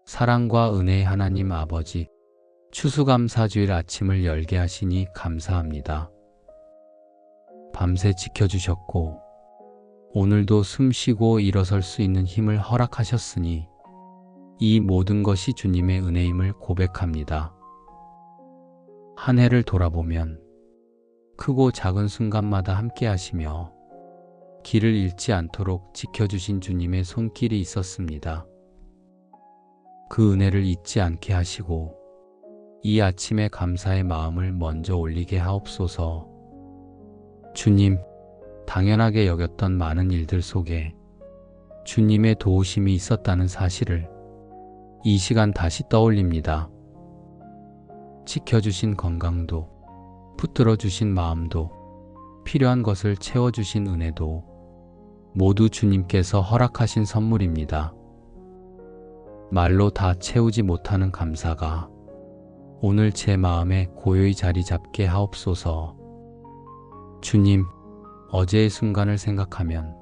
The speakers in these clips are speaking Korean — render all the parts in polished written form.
사랑과 은혜의 하나님 아버지, 추수감사주일 아침을 열게 하시니 감사합니다. 밤새 지켜주셨고 오늘도 숨쉬고 일어설 수 있는 힘을 허락하셨으니 이 모든 것이 주님의 은혜임을 고백합니다. 한 해를 돌아보면 크고 작은 순간마다 함께 하시며 길을 잃지 않도록 지켜주신 주님의 손길이 있었습니다. 그 은혜를 잊지 않게 하시고 이 아침에 감사의 마음을 먼저 올리게 하옵소서. 주님, 당연하게 여겼던 많은 일들 속에 주님의 도우심이 있었다는 사실을 이 시간 다시 떠올립니다. 지켜주신 건강도, 붙들어주신 마음도, 필요한 것을 채워주신 은혜도 모두 주님께서 허락하신 선물입니다. 말로 다 채우지 못하는 감사가 오늘 제 마음에 고요히 자리 잡게 하옵소서. 주님, 어제의 순간을 생각하면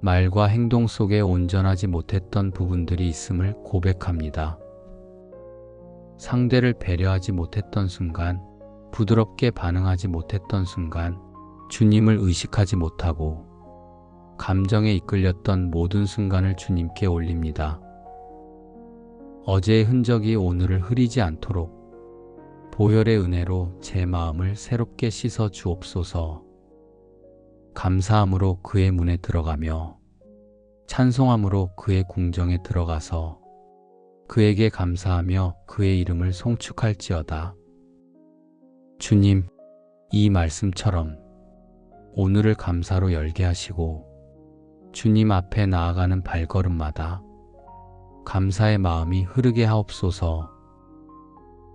말과 행동 속에 온전하지 못했던 부분들이 있음을 고백합니다. 상대를 배려하지 못했던 순간, 부드럽게 반응하지 못했던 순간, 주님을 의식하지 못하고 감정에 이끌렸던 모든 순간을 주님께 올립니다. 어제의 흔적이 오늘을 흐리지 않도록 보혈의 은혜로 제 마음을 새롭게 씻어 주옵소서. 감사함으로 그의 문에 들어가며 찬송함으로 그의 궁정에 들어가서 그에게 감사하며 그의 이름을 송축할지어다. 주님, 이 말씀처럼 오늘을 감사로 열게 하시고 주님 앞에 나아가는 발걸음마다 감사의 마음이 흐르게 하옵소서.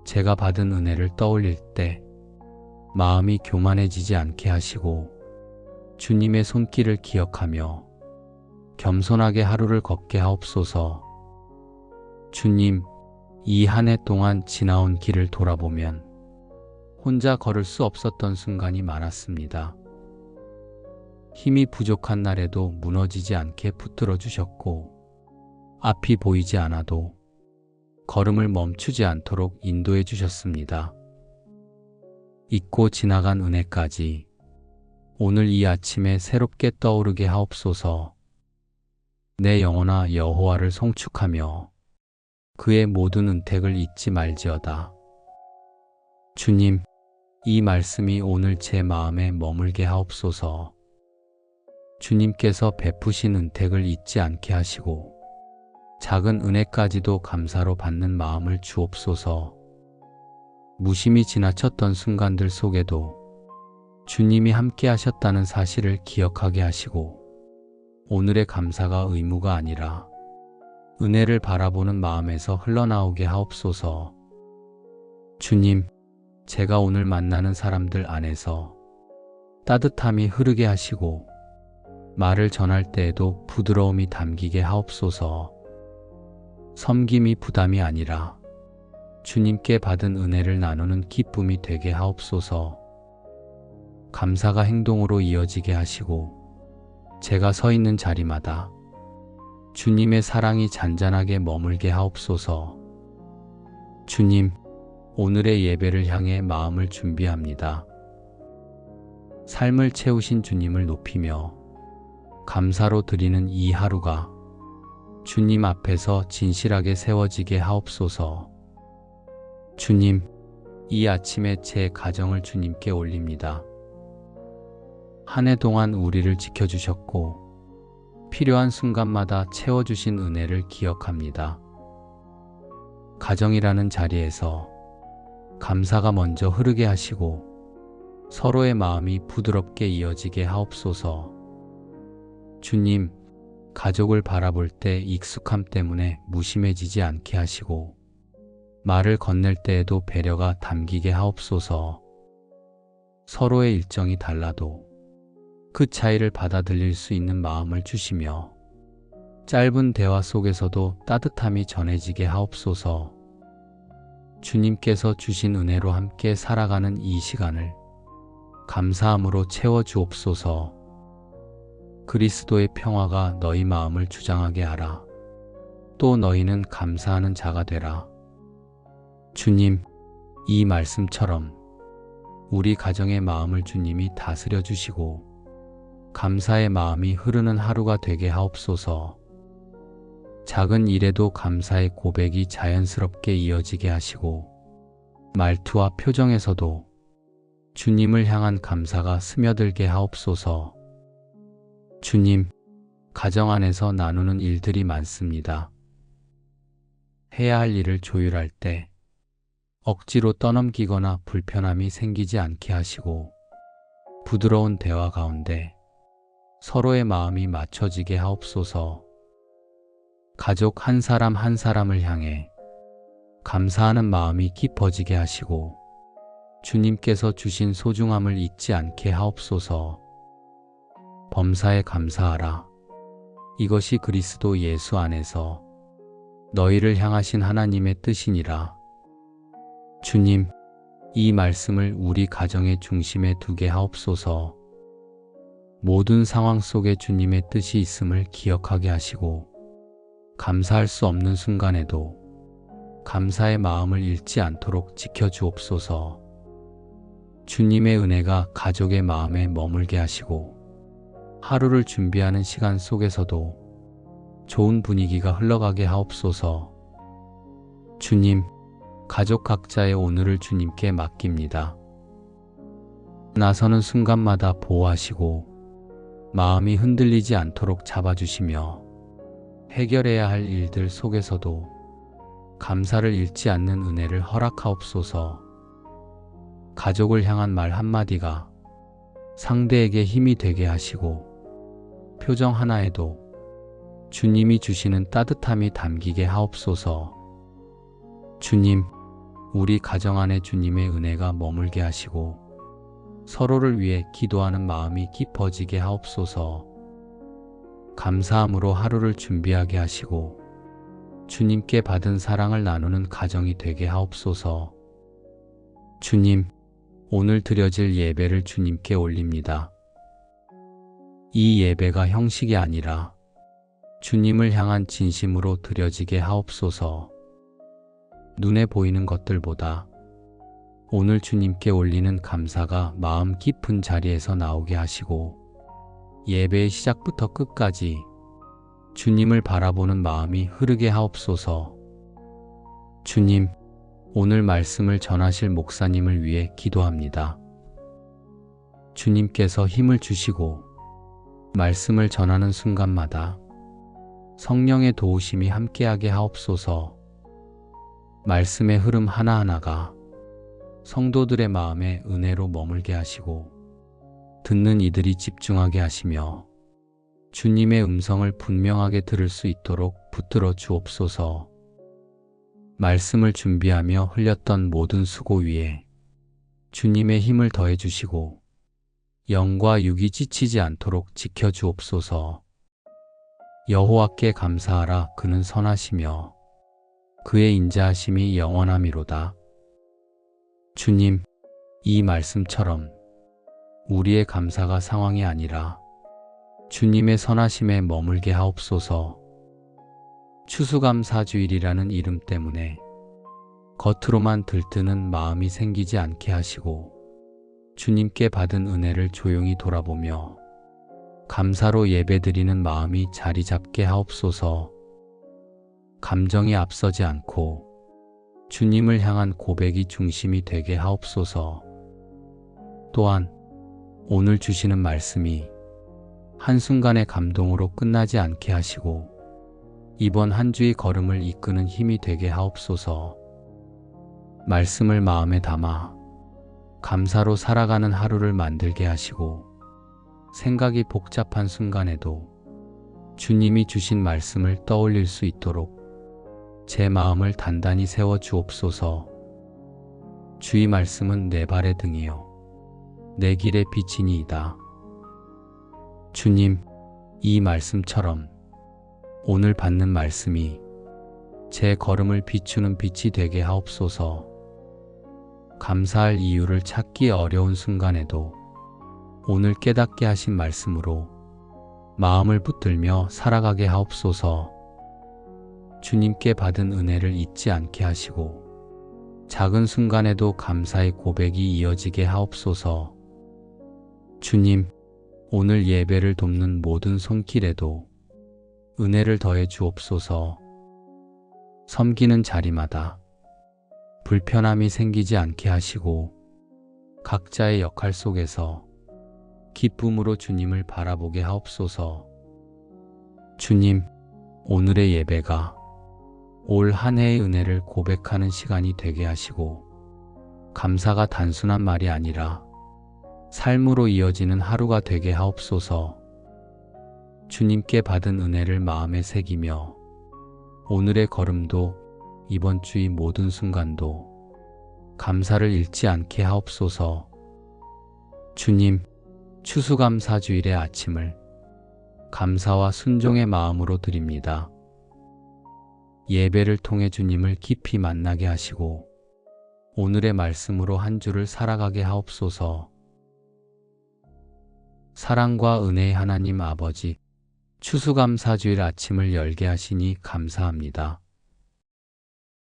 제가 받은 은혜를 떠올릴 때 마음이 교만해지지 않게 하시고 주님의 손길을 기억하며 겸손하게 하루를 걷게 하옵소서. 주님, 이 한 해 동안 지나온 길을 돌아보면 혼자 걸을 수 없었던 순간이 많았습니다. 힘이 부족한 날에도 무너지지 않게 붙들어 주셨고 앞이 보이지 않아도 걸음을 멈추지 않도록 인도해 주셨습니다. 잊고 지나간 은혜까지 오늘 이 아침에 새롭게 떠오르게 하옵소서. 내 영혼아 여호와를 송축하며 그의 모든 은택을 잊지 말지어다. 주님, 이 말씀이 오늘 제 마음에 머물게 하옵소서. 주님께서 베푸신 은택을 잊지 않게 하시고 작은 은혜까지도 감사로 받는 마음을 주옵소서. 무심히 지나쳤던 순간들 속에도 주님이 함께 하셨다는 사실을 기억하게 하시고 오늘의 감사가 의무가 아니라 은혜를 바라보는 마음에서 흘러나오게 하옵소서. 주님, 제가 오늘 만나는 사람들 안에서 따뜻함이 흐르게 하시고 말을 전할 때에도 부드러움이 담기게 하옵소서. 섬김이 부담이 아니라 주님께 받은 은혜를 나누는 기쁨이 되게 하옵소서. 감사가 행동으로 이어지게 하시고 제가 서 있는 자리마다 주님의 사랑이 잔잔하게 머물게 하옵소서. 주님, 오늘의 예배를 향해 마음을 준비합니다. 삶을 채우신 주님을 높이며 감사로 드리는 이 하루가 주님 앞에서 진실하게 세워지게 하옵소서. 주님, 이 아침에 제 가정을 주님께 올립니다. 한 해 동안 우리를 지켜주셨고 필요한 순간마다 채워주신 은혜를 기억합니다. 가정이라는 자리에서 감사가 먼저 흐르게 하시고 서로의 마음이 부드럽게 이어지게 하옵소서. 주님, 가족을 바라볼 때 익숙함 때문에 무심해지지 않게 하시고 말을 건넬 때에도 배려가 담기게 하옵소서. 서로의 일정이 달라도 그 차이를 받아들일 수 있는 마음을 주시며 짧은 대화 속에서도 따뜻함이 전해지게 하옵소서. 주님께서 주신 은혜로 함께 살아가는 이 시간을 감사함으로 채워주옵소서. 그리스도의 평화가 너희 마음을 주장하게 하라. 또 너희는 감사하는 자가 되라. 주님, 이 말씀처럼 우리 가정의 마음을 주님이 다스려 주시고 감사의 마음이 흐르는 하루가 되게 하옵소서. 작은 일에도 감사의 고백이 자연스럽게 이어지게 하시고 말투와 표정에서도 주님을 향한 감사가 스며들게 하옵소서. 주님, 가정 안에서 나누는 일들이 많습니다. 해야 할 일을 조율할 때 억지로 떠넘기거나 불편함이 생기지 않게 하시고 부드러운 대화 가운데 서로의 마음이 맞춰지게 하옵소서. 가족 한 사람 한 사람을 향해 감사하는 마음이 깊어지게 하시고 주님께서 주신 소중함을 잊지 않게 하옵소서. 범사에 감사하라. 이것이 그리스도 예수 안에서 너희를 향하신 하나님의 뜻이니라. 주님, 이 말씀을 우리 가정의 중심에 두게 하옵소서. 모든 상황 속에 주님의 뜻이 있음을 기억하게 하시고 감사할 수 없는 순간에도 감사의 마음을 잃지 않도록 지켜주옵소서. 주님의 은혜가 가족의 마음에 머물게 하시고 하루를 준비하는 시간 속에서도 좋은 분위기가 흘러가게 하옵소서. 주님, 가족 각자의 오늘을 주님께 맡깁니다. 나서는 순간마다 보호하시고 마음이 흔들리지 않도록 잡아주시며 해결해야 할 일들 속에서도 감사를 잃지 않는 은혜를 허락하옵소서. 가족을 향한 말 한마디가 상대에게 힘이 되게 하시고 표정 하나에도 주님이 주시는 따뜻함이 담기게 하옵소서. 주님, 우리 가정 안에 주님의 은혜가 머물게 하시고 서로를 위해 기도하는 마음이 깊어지게 하옵소서. 감사함으로 하루를 준비하게 하시고 주님께 받은 사랑을 나누는 가정이 되게 하옵소서. 주님, 오늘 드려질 예배를 주님께 올립니다. 이 예배가 형식이 아니라 주님을 향한 진심으로 드려지게 하옵소서. 눈에 보이는 것들보다 오늘 주님께 올리는 감사가 마음 깊은 자리에서 나오게 하시고 예배의 시작부터 끝까지 주님을 바라보는 마음이 흐르게 하옵소서. 주님, 오늘 말씀을 전하실 목사님을 위해 기도합니다. 주님께서 힘을 주시고 말씀을 전하는 순간마다 성령의 도우심이 함께하게 하옵소서. 말씀의 흐름 하나하나가 성도들의 마음에 은혜로 머물게 하시고 듣는 이들이 집중하게 하시며 주님의 음성을 분명하게 들을 수 있도록 붙들어 주옵소서. 말씀을 준비하며 흘렸던 모든 수고 위에 주님의 힘을 더해 주시고 영과 육이 지치지 않도록 지켜 주옵소서. 여호와께 감사하라. 그는 선하시며 그의 인자하심이 영원함이로다. 주님, 이 말씀처럼 우리의 감사가 상황이 아니라 주님의 선하심에 머물게 하옵소서. 추수감사주일이라는 이름 때문에 겉으로만 들뜨는 마음이 생기지 않게 하시고 주님께 받은 은혜를 조용히 돌아보며 감사로 예배드리는 마음이 자리 잡게 하옵소서. 감정이 앞서지 않고 주님을 향한 고백이 중심이 되게 하옵소서. 또한 오늘 주시는 말씀이 한순간의 감동으로 끝나지 않게 하시고 이번 한 주의 걸음을 이끄는 힘이 되게 하옵소서. 말씀을 마음에 담아 감사로 살아가는 하루를 만들게 하시고 생각이 복잡한 순간에도 주님이 주신 말씀을 떠올릴 수 있도록 제 마음을 단단히 세워 주옵소서. 주의 말씀은 내 발의 등이요 내 길의 빛이니이다. 주님, 이 말씀처럼 오늘 받는 말씀이 제 걸음을 비추는 빛이 되게 하옵소서. 감사할 이유를 찾기 어려운 순간에도 오늘 깨닫게 하신 말씀으로 마음을 붙들며 살아가게 하옵소서. 주님께 받은 은혜를 잊지 않게 하시고 작은 순간에도 감사의 고백이 이어지게 하옵소서. 주님, 오늘 예배를 돕는 모든 손길에도 은혜를 더해 주옵소서. 섬기는 자리마다 불편함이 생기지 않게 하시고 각자의 역할 속에서 기쁨으로 주님을 바라보게 하옵소서. 주님, 오늘의 예배가 올 한 해의 은혜를 고백하는 시간이 되게 하시고 감사가 단순한 말이 아니라 삶으로 이어지는 하루가 되게 하옵소서. 주님께 받은 은혜를 마음에 새기며 오늘의 걸음도 이번 주의 모든 순간도 감사를 잃지 않게 하옵소서. 주님, 추수감사주일의 아침을 감사와 순종의 마음으로 드립니다. 예배를 통해 주님을 깊이 만나게 하시고 오늘의 말씀으로 한 주를 살아가게 하옵소서. 사랑과 은혜의 하나님 아버지, 추수감사주일 아침을 열게 하시니 감사합니다.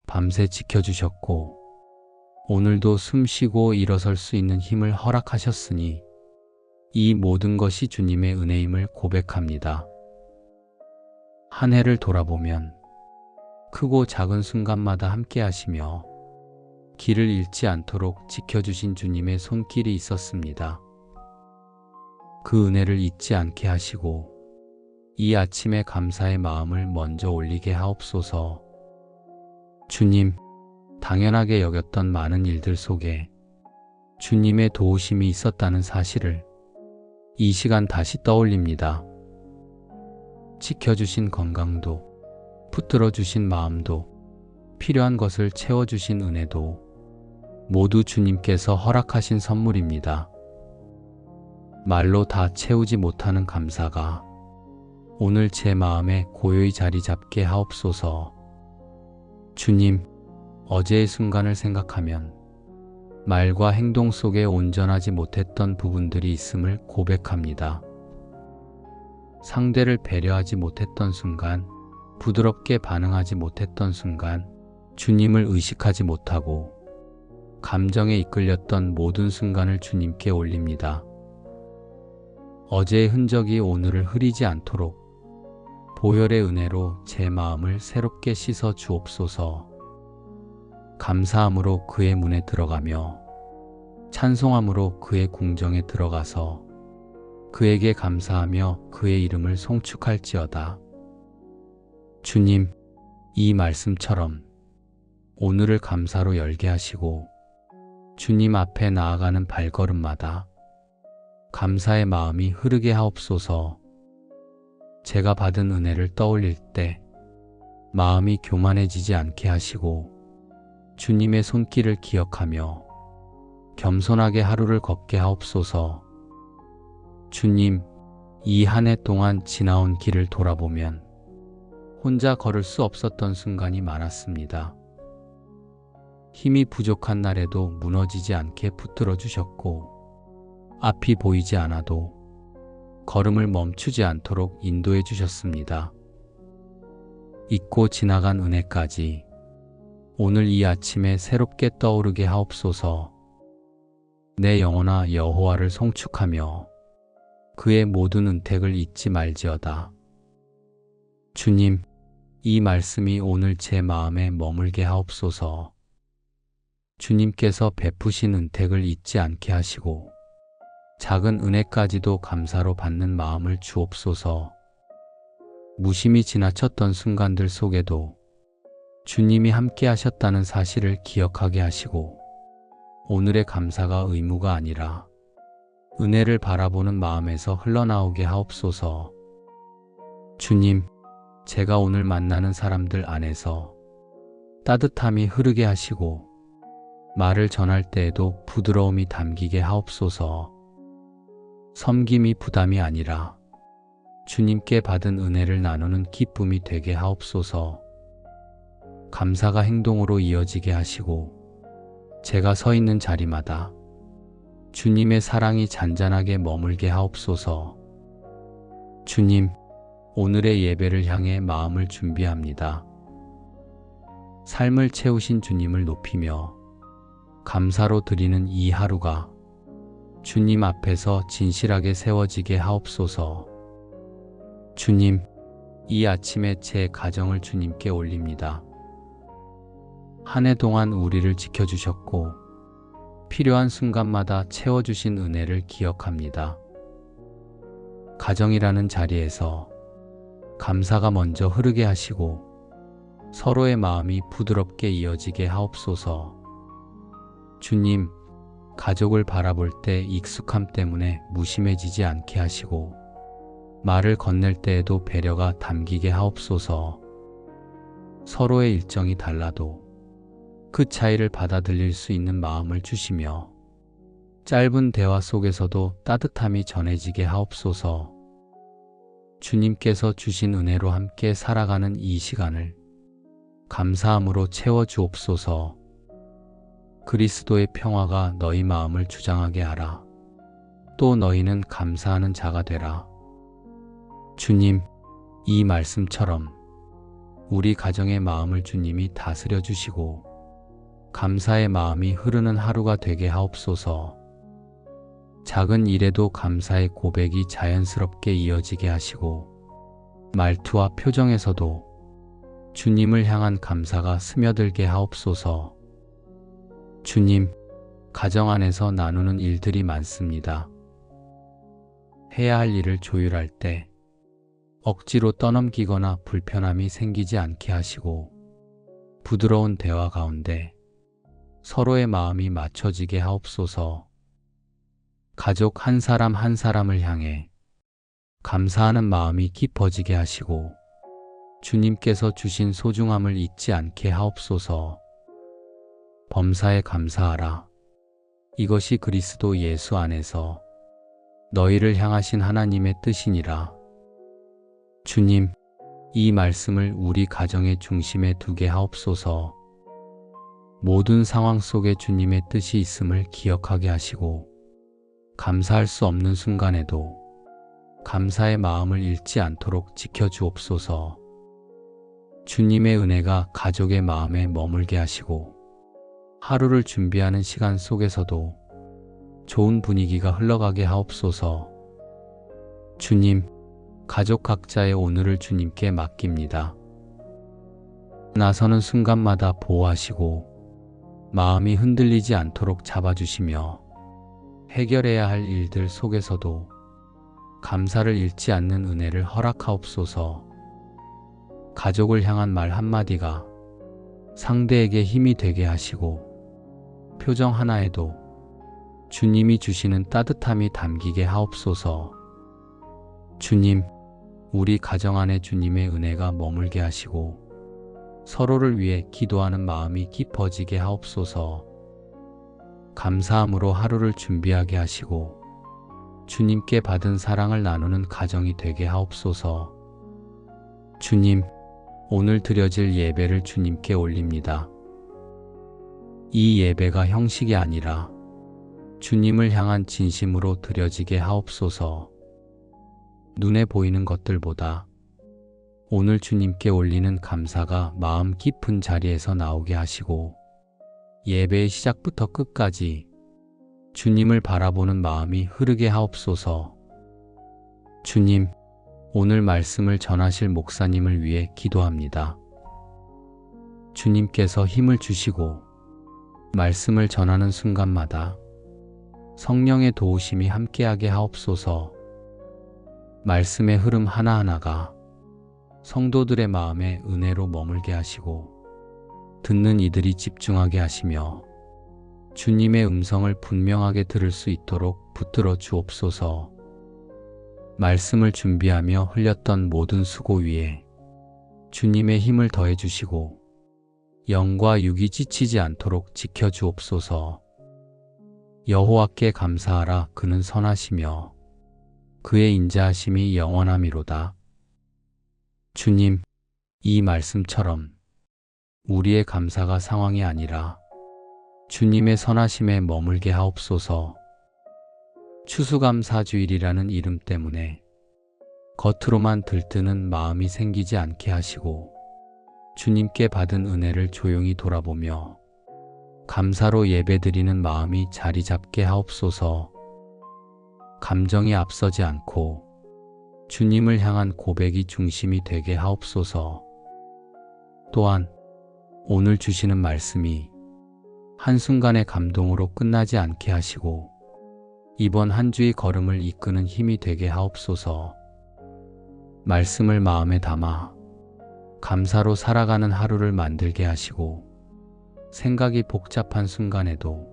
밤새 지켜주셨고 오늘도 숨쉬고 일어설 수 있는 힘을 허락하셨으니 이 모든 것이 주님의 은혜임을 고백합니다. 한 해를 돌아보면 크고 작은 순간마다 함께 하시며 길을 잃지 않도록 지켜주신 주님의 손길이 있었습니다. 그 은혜를 잊지 않게 하시고 이 아침에 감사의 마음을 먼저 올리게 하옵소서. 주님, 당연하게 여겼던 많은 일들 속에 주님의 도우심이 있었다는 사실을 이 시간 다시 떠올립니다. 지켜주신 건강도, 붙들어주신 마음도, 필요한 것을 채워주신 은혜도 모두 주님께서 허락하신 선물입니다. 말로 다 채우지 못하는 감사가 오늘 제 마음에 고요히 자리 잡게 하옵소서. 주님, 어제의 순간을 생각하면 말과 행동 속에 온전하지 못했던 부분들이 있음을 고백합니다. 상대를 배려하지 못했던 순간, 부드럽게 반응하지 못했던 순간, 주님을 의식하지 못하고 감정에 이끌렸던 모든 순간을 주님께 올립니다. 어제의 흔적이 오늘을 흐리지 않도록 보혈의 은혜로 제 마음을 새롭게 씻어 주옵소서. 감사함으로 그의 문에 들어가며 찬송함으로 그의 궁정에 들어가서 그에게 감사하며 그의 이름을 송축할지어다. 주님, 이 말씀처럼 오늘을 감사로 열게 하시고 주님 앞에 나아가는 발걸음마다 감사의 마음이 흐르게 하옵소서. 제가 받은 은혜를 떠올릴 때 마음이 교만해지지 않게 하시고 주님의 손길을 기억하며 겸손하게 하루를 걷게 하옵소서. 주님, 이 한 해 동안 지나온 길을 돌아보면 혼자 걸을 수 없었던 순간이 많았습니다. 힘이 부족한 날에도 무너지지 않게 붙들어 주셨고 앞이 보이지 않아도 걸음을 멈추지 않도록 인도해 주셨습니다. 잊고 지나간 은혜까지 오늘 이 아침에 새롭게 떠오르게 하옵소서. 내 영혼아 여호와를 송축하며 그의 모든 은택을 잊지 말지어다. 주님, 이 말씀이 오늘 제 마음에 머물게 하옵소서. 주님께서 베푸신 은택을 잊지 않게 하시고 작은 은혜까지도 감사로 받는 마음을 주옵소서. 무심히 지나쳤던 순간들 속에도 주님이 함께 하셨다는 사실을 기억하게 하시고 오늘의 감사가 의무가 아니라 은혜를 바라보는 마음에서 흘러나오게 하옵소서. 주님, 제가 오늘 만나는 사람들 안에서 따뜻함이 흐르게 하시고 말을 전할 때에도 부드러움이 담기게 하옵소서. 섬김이 부담이 아니라 주님께 받은 은혜를 나누는 기쁨이 되게 하옵소서. 감사가 행동으로 이어지게 하시고 제가 서 있는 자리마다 주님의 사랑이 잔잔하게 머물게 하옵소서. 주님, 오늘의 예배를 향해 마음을 준비합니다. 삶을 채우신 주님을 높이며 감사로 드리는 이 하루가 주님 앞에서 진실하게 세워지게 하옵소서. 주님, 이 아침에 제 가정을 주님께 올립니다. 한 해 동안 우리를 지켜주셨고 필요한 순간마다 채워주신 은혜를 기억합니다. 가정이라는 자리에서 감사가 먼저 흐르게 하시고 서로의 마음이 부드럽게 이어지게 하옵소서. 주님, 가족을 바라볼 때 익숙함 때문에 무심해지지 않게 하시고 말을 건넬 때에도 배려가 담기게 하옵소서. 서로의 일정이 달라도 그 차이를 받아들일 수 있는 마음을 주시며 짧은 대화 속에서도 따뜻함이 전해지게 하옵소서. 주님께서 주신 은혜로 함께 살아가는 이 시간을 감사함으로 채워주옵소서. 그리스도의 평화가 너희 마음을 주장하게 하라. 또 너희는 감사하는 자가 되라. 주님, 이 말씀처럼 우리 가정의 마음을 주님이 다스려 주시고 감사의 마음이 흐르는 하루가 되게 하옵소서. 작은 일에도 감사의 고백이 자연스럽게 이어지게 하시고 말투와 표정에서도 주님을 향한 감사가 스며들게 하옵소서. 주님, 가정 안에서 나누는 일들이 많습니다. 해야 할 일을 조율할 때 억지로 떠넘기거나 불편함이 생기지 않게 하시고 부드러운 대화 가운데 서로의 마음이 맞춰지게 하옵소서. 가족 한 사람 한 사람을 향해 감사하는 마음이 깊어지게 하시고 주님께서 주신 소중함을 잊지 않게 하옵소서. 범사에 감사하라. 이것이 그리스도 예수 안에서 너희를 향하신 하나님의 뜻이니라. 주님, 이 말씀을 우리 가정의 중심에 두게 하옵소서. 모든 상황 속에 주님의 뜻이 있음을 기억하게 하시고 감사할 수 없는 순간에도 감사의 마음을 잃지 않도록 지켜주옵소서. 주님의 은혜가 가족의 마음에 머물게 하시고 하루를 준비하는 시간 속에서도 좋은 분위기가 흘러가게 하옵소서. 주님, 가족 각자의 오늘을 주님께 맡깁니다. 나서는 순간마다 보호하시고 마음이 흔들리지 않도록 잡아주시며 해결해야 할 일들 속에서도 감사를 잃지 않는 은혜를 허락하옵소서. 가족을 향한 말 한마디가 상대에게 힘이 되게 하시고 표정 하나에도 주님이 주시는 따뜻함이 담기게 하옵소서. 주님, 우리 가정 안에 주님의 은혜가 머물게 하시고 서로를 위해 기도하는 마음이 깊어지게 하옵소서. 감사함으로 하루를 준비하게 하시고 주님께 받은 사랑을 나누는 가정이 되게 하옵소서. 주님, 오늘 드려질 예배를 주님께 올립니다. 이 예배가 형식이 아니라 주님을 향한 진심으로 드려지게 하옵소서. 눈에 보이는 것들보다 오늘 주님께 올리는 감사가 마음 깊은 자리에서 나오게 하시고 예배의 시작부터 끝까지 주님을 바라보는 마음이 흐르게 하옵소서. 주님, 오늘 말씀을 전하실 목사님을 위해 기도합니다. 주님께서 힘을 주시고 말씀을 전하는 순간마다 성령의 도우심이 함께하게 하옵소서. 말씀의 흐름 하나하나가 성도들의 마음에 은혜로 머물게 하시고 듣는 이들이 집중하게 하시며 주님의 음성을 분명하게 들을 수 있도록 붙들어 주옵소서. 말씀을 준비하며 흘렸던 모든 수고 위에 주님의 힘을 더해 주시고 영과 육이 지치지 않도록 지켜 주옵소서. 여호와께 감사하라. 그는 선하시며 그의 인자하심이 영원함이로다. 주님, 이 말씀처럼 우리의 감사가 상황이 아니라 주님의 선하심에 머물게 하옵소서. 추수감사주일이라는 이름 때문에 겉으로만 들뜨는 마음이 생기지 않게 하시고 주님께 받은 은혜를 조용히 돌아보며 감사로 예배드리는 마음이 자리 잡게 하옵소서. 감정이 앞서지 않고 주님을 향한 고백이 중심이 되게 하옵소서. 또한 오늘 주시는 말씀이 한순간의 감동으로 끝나지 않게 하시고 이번 한 주의 걸음을 이끄는 힘이 되게 하옵소서. 말씀을 마음에 담아 감사로 살아가는 하루를 만들게 하시고 생각이 복잡한 순간에도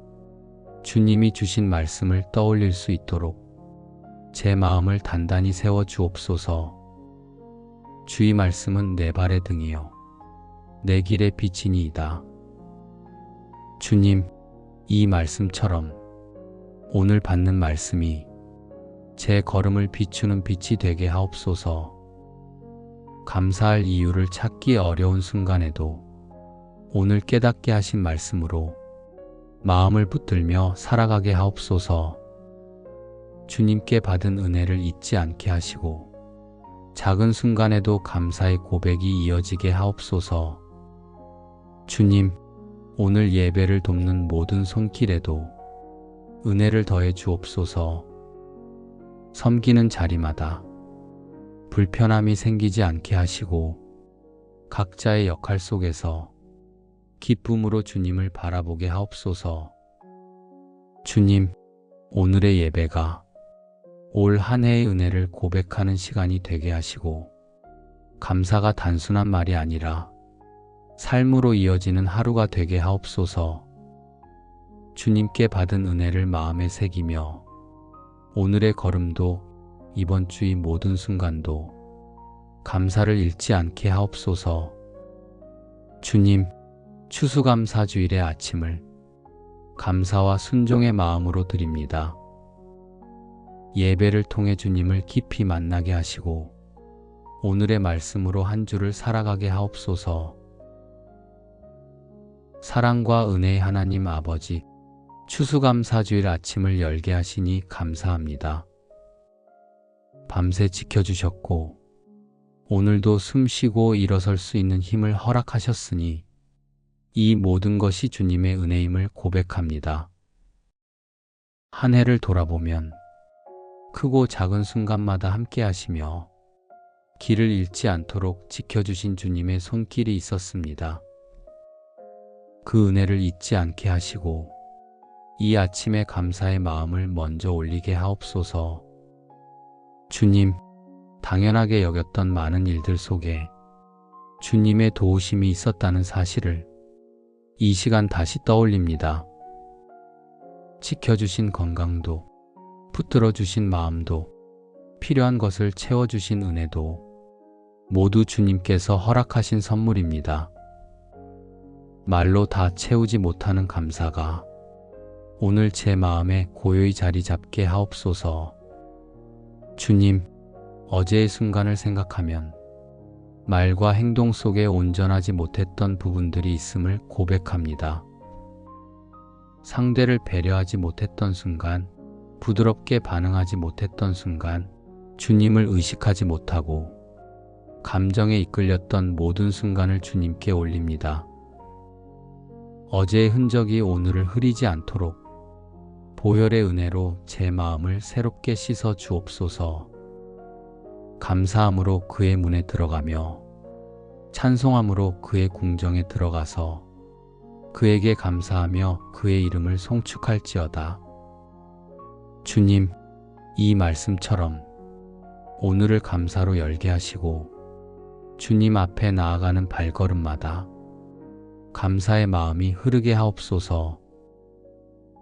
주님이 주신 말씀을 떠올릴 수 있도록 제 마음을 단단히 세워 주옵소서. 주의 말씀은 내 발의 등이요 내 길의 빛이니이다. 주님, 이 말씀처럼 오늘 받는 말씀이 제 걸음을 비추는 빛이 되게 하옵소서. 감사할 이유를 찾기 어려운 순간에도 오늘 깨닫게 하신 말씀으로 마음을 붙들며 살아가게 하옵소서. 주님께 받은 은혜를 잊지 않게 하시고 작은 순간에도 감사의 고백이 이어지게 하옵소서. 주님, 오늘 예배를 돕는 모든 손길에도 은혜를 더해 주옵소서. 섬기는 자리마다 불편함이 생기지 않게 하시고 각자의 역할 속에서 기쁨으로 주님을 바라보게 하옵소서. 주님, 오늘의 예배가 올 한 해의 은혜를 고백하는 시간이 되게 하시고 감사가 단순한 말이 아니라 삶으로 이어지는 하루가 되게 하옵소서. 주님께 받은 은혜를 마음에 새기며 오늘의 걸음도 이번 주의 모든 순간도 감사를 잃지 않게 하옵소서. 주님, 추수감사주일의 아침을 감사와 순종의 마음으로 드립니다. 예배를 통해 주님을 깊이 만나게 하시고 오늘의 말씀으로 한 주를 살아가게 하옵소서. 사랑과 은혜의 하나님 아버지, 추수감사주일 아침을 열게 하시니 감사합니다. 밤새 지켜주셨고 오늘도 숨쉬고 일어설 수 있는 힘을 허락하셨으니 이 모든 것이 주님의 은혜임을 고백합니다. 한 해를 돌아보면 크고 작은 순간마다 함께 하시며 길을 잃지 않도록 지켜주신 주님의 손길이 있었습니다. 그 은혜를 잊지 않게 하시고 이 아침에 감사의 마음을 먼저 올리게 하옵소서. 주님, 당연하게 여겼던 많은 일들 속에 주님의 도우심이 있었다는 사실을 이 시간 다시 떠올립니다. 지켜주신 건강도, 붙들어주신 마음도, 필요한 것을 채워주신 은혜도 모두 주님께서 허락하신 선물입니다. 말로 다 채우지 못하는 감사가 오늘 제 마음에 고요히 자리 잡게 하옵소서. 주님, 어제의 순간을 생각하면 말과 행동 속에 온전하지 못했던 부분들이 있음을 고백합니다. 상대를 배려하지 못했던 순간, 부드럽게 반응하지 못했던 순간, 주님을 의식하지 못하고 감정에 이끌렸던 모든 순간을 주님께 올립니다. 어제의 흔적이 오늘을 흐리지 않도록 보혈의 은혜로 제 마음을 새롭게 씻어 주옵소서. 감사함으로 그의 문에 들어가며 찬송함으로 그의 궁정에 들어가서 그에게 감사하며 그의 이름을 송축할지어다. 주님, 이 말씀처럼 오늘을 감사로 열게 하시고 주님 앞에 나아가는 발걸음마다 감사의 마음이 흐르게 하옵소서.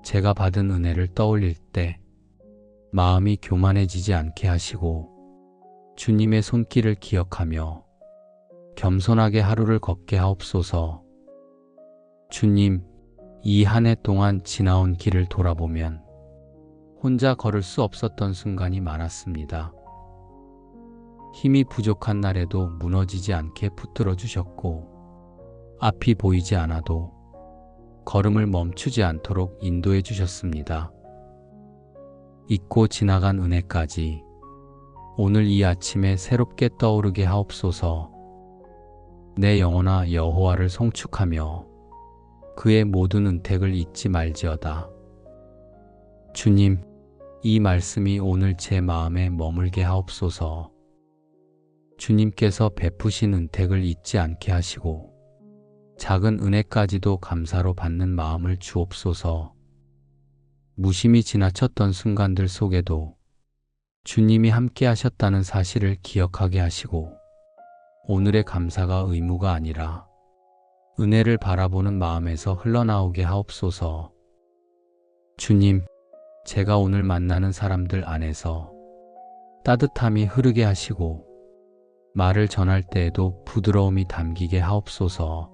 제가 받은 은혜를 떠올릴 때 마음이 교만해지지 않게 하시고 주님의 손길을 기억하며 겸손하게 하루를 걷게 하옵소서. 주님, 이 한 해 동안 지나온 길을 돌아보면 혼자 걸을 수 없었던 순간이 많았습니다. 힘이 부족한 날에도 무너지지 않게 붙들어 주셨고 앞이 보이지 않아도 걸음을 멈추지 않도록 인도해 주셨습니다. 잊고 지나간 은혜까지 오늘 이 아침에 새롭게 떠오르게 하옵소서. 내 영혼아 여호와를 송축하며 그의 모든 은택을 잊지 말지어다. 주님, 이 말씀이 오늘 제 마음에 머물게 하옵소서. 주님께서 베푸신 은택을 잊지 않게 하시고 작은 은혜까지도 감사로 받는 마음을 주옵소서. 무심히 지나쳤던 순간들 속에도 주님이 함께 하셨다는 사실을 기억하게 하시고 오늘의 감사가 의무가 아니라 은혜를 바라보는 마음에서 흘러나오게 하옵소서. 주님, 제가 오늘 만나는 사람들 안에서 따뜻함이 흐르게 하시고 말을 전할 때에도 부드러움이 담기게 하옵소서.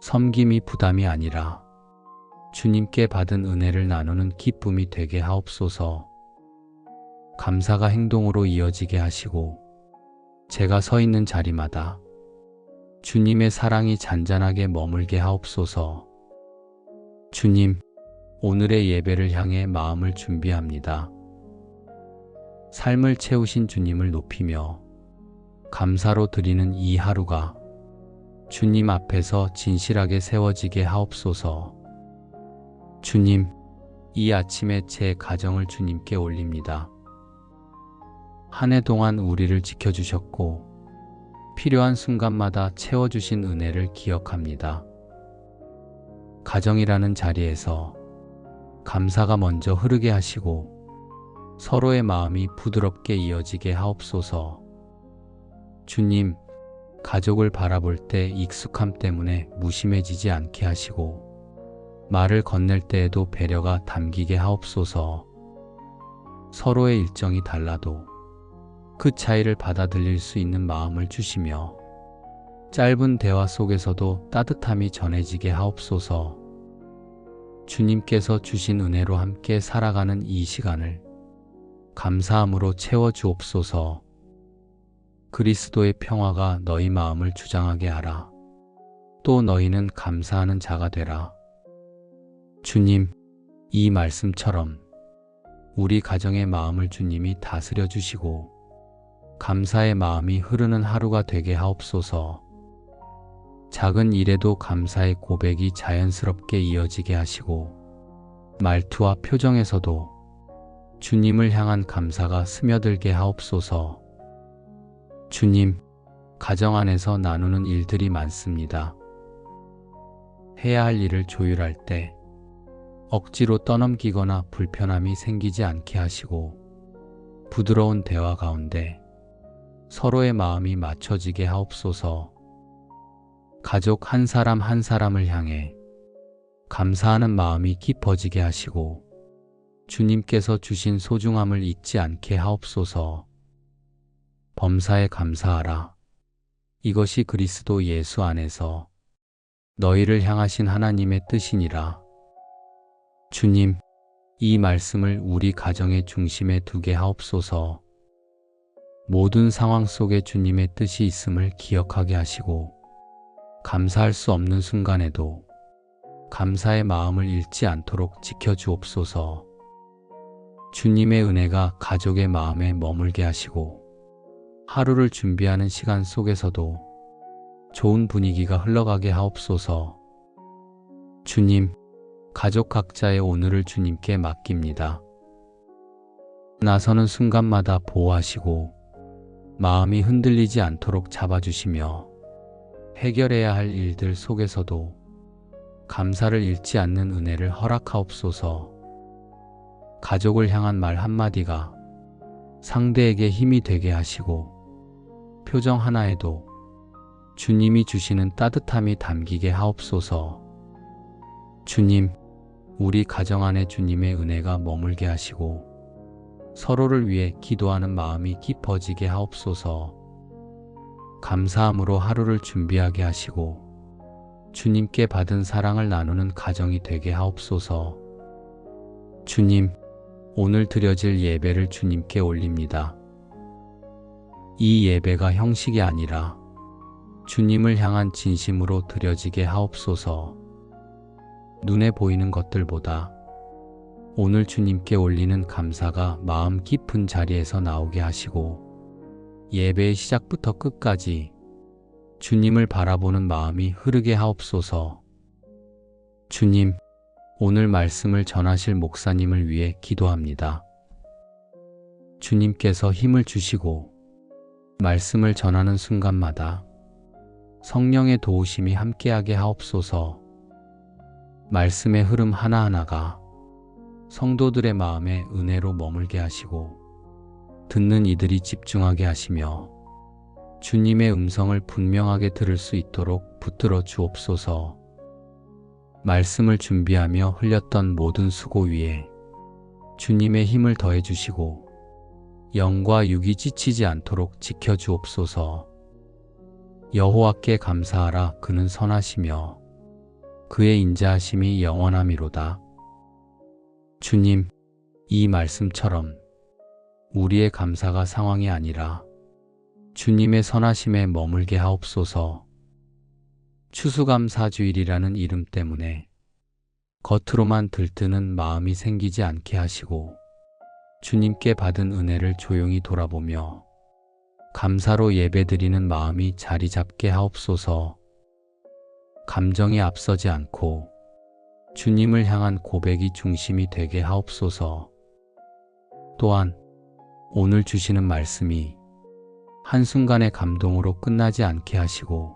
섬김이 부담이 아니라 주님께 받은 은혜를 나누는 기쁨이 되게 하옵소서. 감사가 행동으로 이어지게 하시고 제가 서 있는 자리마다 주님의 사랑이 잔잔하게 머물게 하옵소서. 주님, 오늘의 예배를 향해 마음을 준비합니다. 삶을 채우신 주님을 높이며 감사로 드리는 이 하루가 주님 앞에서 진실하게 세워지게 하옵소서. 주님, 이 아침에 제 가정을 주님께 올립니다. 한 해 동안 우리를 지켜주셨고 필요한 순간마다 채워주신 은혜를 기억합니다. 가정이라는 자리에서 감사가 먼저 흐르게 하시고 서로의 마음이 부드럽게 이어지게 하옵소서. 주님, 가족을 바라볼 때 익숙함 때문에 무심해지지 않게 하시고 말을 건넬 때에도 배려가 담기게 하옵소서. 서로의 일정이 달라도 그 차이를 받아들일 수 있는 마음을 주시며 짧은 대화 속에서도 따뜻함이 전해지게 하옵소서. 주님께서 주신 은혜로 함께 살아가는 이 시간을 감사함으로 채워주옵소서. 그리스도의 평화가 너희 마음을 주장하게 하라. 또 너희는 감사하는 자가 되라. 주님, 이 말씀처럼 우리 가정의 마음을 주님이 다스려 주시고 감사의 마음이 흐르는 하루가 되게 하옵소서. 작은 일에도 감사의 고백이 자연스럽게 이어지게 하시고 말투와 표정에서도 주님을 향한 감사가 스며들게 하옵소서. 주님, 가정 안에서 나누는 일들이 많습니다. 해야 할 일을 조율할 때 억지로 떠넘기거나 불편함이 생기지 않게 하시고 부드러운 대화 가운데 서로의 마음이 맞춰지게 하옵소서. 가족 한 사람 한 사람을 향해 감사하는 마음이 깊어지게 하시고 주님께서 주신 소중함을 잊지 않게 하옵소서. 범사에 감사하라. 이것이 그리스도 예수 안에서 너희를 향하신 하나님의 뜻이니라. 주님, 이 말씀을 우리 가정의 중심에 두게 하옵소서. 모든 상황 속에 주님의 뜻이 있음을 기억하게 하시고 감사할 수 없는 순간에도 감사의 마음을 잃지 않도록 지켜주옵소서. 주님의 은혜가 가족의 마음에 머물게 하시고 하루를 준비하는 시간 속에서도 좋은 분위기가 흘러가게 하옵소서. 주님, 가족 각자의 오늘을 주님께 맡깁니다. 나서는 순간마다 보호하시고 마음이 흔들리지 않도록 잡아주시며 해결해야 할 일들 속에서도 감사를 잃지 않는 은혜를 허락하옵소서. 가족을 향한 말 한마디가 상대에게 힘이 되게 하시고 표정 하나에도 주님이 주시는 따뜻함이 담기게 하옵소서. 주님, 우리 가정 안에 주님의 은혜가 머물게 하시고 서로를 위해 기도하는 마음이 깊어지게 하옵소서. 감사함으로 하루를 준비하게 하시고 주님께 받은 사랑을 나누는 가정이 되게 하옵소서. 주님, 오늘 드려질 예배를 주님께 올립니다. 이 예배가 형식이 아니라 주님을 향한 진심으로 드려지게 하옵소서. 눈에 보이는 것들보다 오늘 주님께 올리는 감사가 마음 깊은 자리에서 나오게 하시고 예배의 시작부터 끝까지 주님을 바라보는 마음이 흐르게 하옵소서. 주님, 오늘 말씀을 전하실 목사님을 위해 기도합니다. 주님께서 힘을 주시고 말씀을 전하는 순간마다 성령의 도우심이 함께하게 하옵소서. 말씀의 흐름 하나하나가 성도들의 마음에 은혜로 머물게 하시고 듣는 이들이 집중하게 하시며 주님의 음성을 분명하게 들을 수 있도록 붙들어 주옵소서. 말씀을 준비하며 흘렸던 모든 수고 위에 주님의 힘을 더해 주시고 영과 육이 지치지 않도록 지켜 주옵소서. 여호와께 감사하라. 그는 선하시며 그의 인자하심이 영원함이로다. 주님, 이 말씀처럼 우리의 감사가 상황이 아니라 주님의 선하심에 머물게 하옵소서. 추수감사주일이라는 이름 때문에 겉으로만 들뜨는 마음이 생기지 않게 하시고 주님께 받은 은혜를 조용히 돌아보며 감사로 예배드리는 마음이 자리 잡게 하옵소서. 감정이 앞서지 않고 주님을 향한 고백이 중심이 되게 하옵소서. 또한 오늘 주시는 말씀이 한순간의 감동으로 끝나지 않게 하시고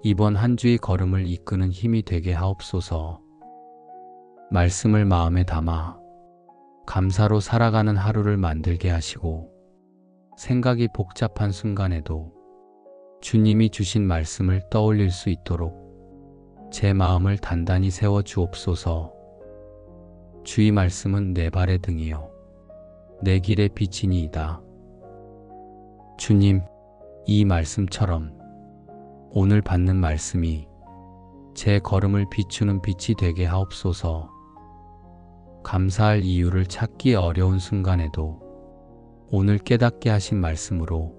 이번 한 주의 걸음을 이끄는 힘이 되게 하옵소서. 말씀을 마음에 담아 감사로 살아가는 하루를 만들게 하시고 생각이 복잡한 순간에도 주님이 주신 말씀을 떠올릴 수 있도록 제 마음을 단단히 세워 주옵소서. 주의 말씀은 내 발의 등이요 내 길의 빛이니이다. 주님, 이 말씀처럼 오늘 받는 말씀이 제 걸음을 비추는 빛이 되게 하옵소서. 감사할 이유를 찾기 어려운 순간에도 오늘 깨닫게 하신 말씀으로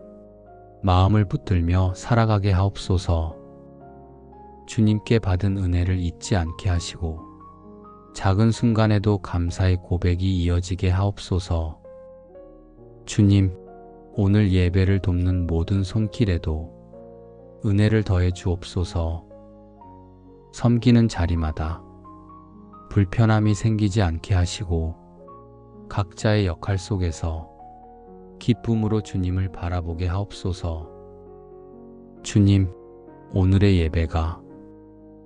마음을 붙들며 살아가게 하옵소서. 주님께 받은 은혜를 잊지 않게 하시고 작은 순간에도 감사의 고백이 이어지게 하옵소서. 주님, 오늘 예배를 돕는 모든 손길에도 은혜를 더해 주옵소서. 섬기는 자리마다 불편함이 생기지 않게 하시고 각자의 역할 속에서 기쁨으로 주님을 바라보게 하옵소서. 주님, 오늘의 예배가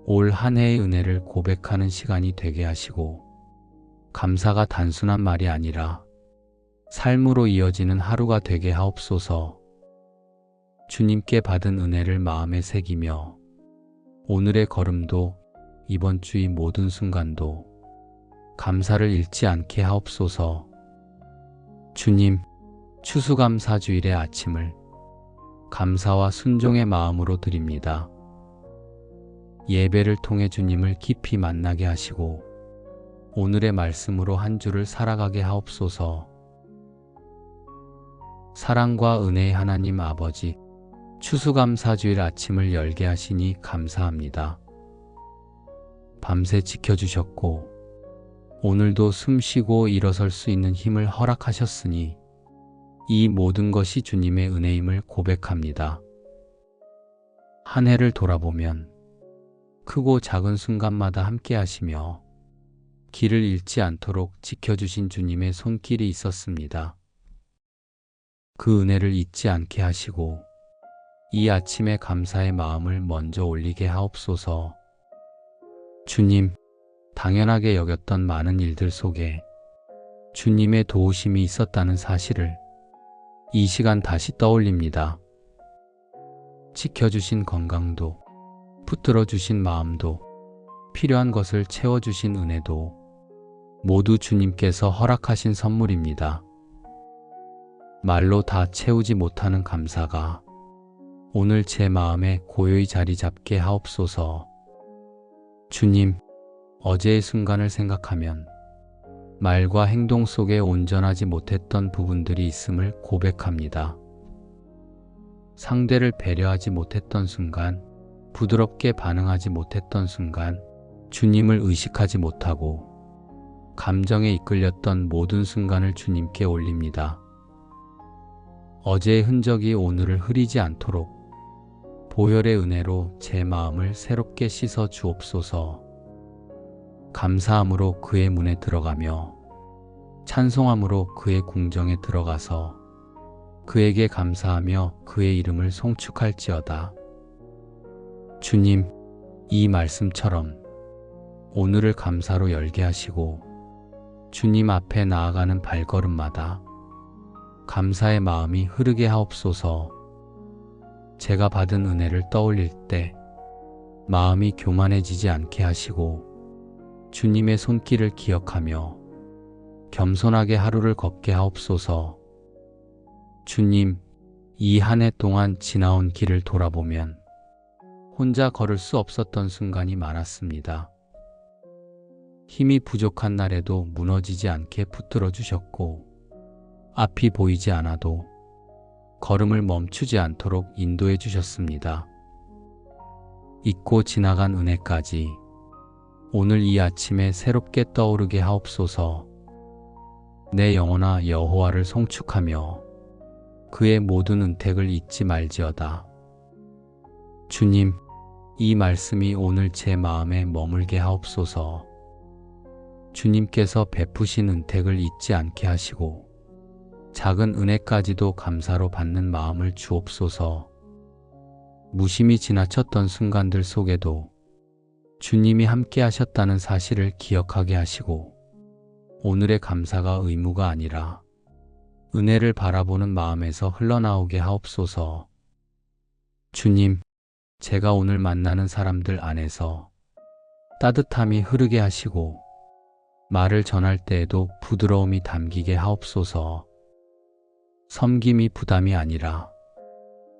올 한 해의 은혜를 고백하는 시간이 되게 하시고 감사가 단순한 말이 아니라 삶으로 이어지는 하루가 되게 하옵소서. 주님께 받은 은혜를 마음에 새기며 오늘의 걸음도 이번 주의 모든 순간도 감사를 잃지 않게 하옵소서. 주님, 추수감사주일의 아침을 감사와 순종의 마음으로 드립니다. 예배를 통해 주님을 깊이 만나게 하시고 오늘의 말씀으로 한 주를 살아가게 하옵소서. 사랑과 은혜의 하나님 아버지, 추수감사주일 아침을 열게 하시니 감사합니다. 밤새 지켜주셨고 오늘도 숨쉬고 일어설 수 있는 힘을 허락하셨으니 이 모든 것이 주님의 은혜임을 고백합니다. 한 해를 돌아보면 크고 작은 순간마다 함께 하시며 길을 잃지 않도록 지켜주신 주님의 손길이 있었습니다. 그 은혜를 잊지 않게 하시고 이 아침에 감사의 마음을 먼저 올리게 하옵소서. 주님, 당연하게 여겼던 많은 일들 속에 주님의 도우심이 있었다는 사실을 이 시간 다시 떠올립니다. 지켜주신 건강도, 붙들어주신 마음도, 필요한 것을 채워주신 은혜도 모두 주님께서 허락하신 선물입니다. 말로 다 채우지 못하는 감사가 오늘 제 마음에 고요히 자리 잡게 하옵소서. 주님, 어제의 순간을 생각하면 말과 행동 속에 온전하지 못했던 부분들이 있음을 고백합니다. 상대를 배려하지 못했던 순간, 부드럽게 반응하지 못했던 순간, 주님을 의식하지 못하고 감정에 이끌렸던 모든 순간을 주님께 올립니다. 어제의 흔적이 오늘을 흐리지 않도록 보혈의 은혜로 제 마음을 새롭게 씻어 주옵소서. 감사함으로 그의 문에 들어가며 찬송함으로 그의 궁정에 들어가서 그에게 감사하며 그의 이름을 송축할지어다. 주님, 이 말씀처럼 오늘을 감사로 열게 하시고 주님 앞에 나아가는 발걸음마다 감사의 마음이 흐르게 하옵소서. 제가 받은 은혜를 떠올릴 때 마음이 교만해지지 않게 하시고 주님의 손길을 기억하며 겸손하게 하루를 걷게 하옵소서. 주님, 이 한 해 동안 지나온 길을 돌아보면 혼자 걸을 수 없었던 순간이 많았습니다. 힘이 부족한 날에도 무너지지 않게 붙들어 주셨고 앞이 보이지 않아도 걸음을 멈추지 않도록 인도해 주셨습니다. 잊고 지나간 은혜까지 오늘 이 아침에 새롭게 떠오르게 하옵소서. 내 영혼아 여호와를 송축하며 그의 모든 은택을 잊지 말지어다. 주님, 이 말씀이 오늘 제 마음에 머물게 하옵소서. 주님께서 베푸신 은택을 잊지 않게 하시고 작은 은혜까지도 감사로 받는 마음을 주옵소서. 무심히 지나쳤던 순간들 속에도 주님이 함께 하셨다는 사실을 기억하게 하시고 오늘의 감사가 의무가 아니라 은혜를 바라보는 마음에서 흘러나오게 하옵소서. 주님, 제가 오늘 만나는 사람들 안에서 따뜻함이 흐르게 하시고 말을 전할 때에도 부드러움이 담기게 하옵소서. 섬김이 부담이 아니라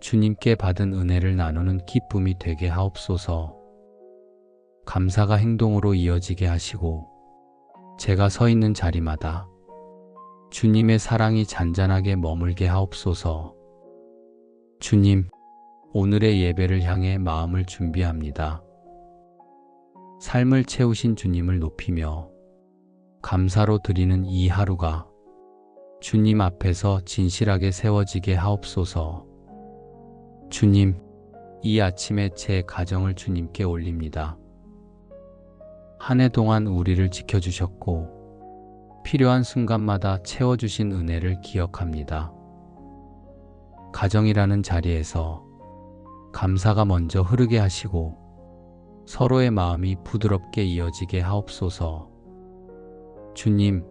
주님께 받은 은혜를 나누는 기쁨이 되게 하옵소서. 감사가 행동으로 이어지게 하시고 제가 서 있는 자리마다 주님의 사랑이 잔잔하게 머물게 하옵소서. 주님, 오늘의 예배를 향해 마음을 준비합니다. 삶을 채우신 주님을 높이며 감사로 드리는 이 하루가 주님 앞에서 진실하게 세워지게 하옵소서. 주님, 이 아침에 제 가정을 주님께 올립니다. 한 해 동안 우리를 지켜주셨고 필요한 순간마다 채워주신 은혜를 기억합니다. 가정이라는 자리에서 감사가 먼저 흐르게 하시고 서로의 마음이 부드럽게 이어지게 하옵소서. 주님,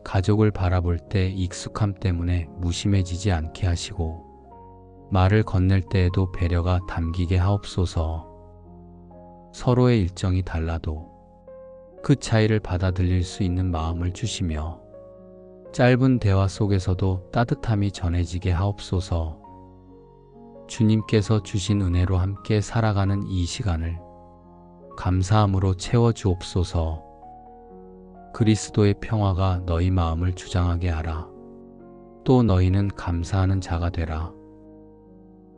가족을 바라볼 때 익숙함 때문에 무심해지지 않게 하시고 말을 건넬 때에도 배려가 담기게 하옵소서. 서로의 일정이 달라도 그 차이를 받아들일 수 있는 마음을 주시며 짧은 대화 속에서도 따뜻함이 전해지게 하옵소서. 주님께서 주신 은혜로 함께 살아가는 이 시간을 감사함으로 채워주옵소서. 그리스도의 평화가 너희 마음을 주장하게 하라. 또 너희는 감사하는 자가 되라.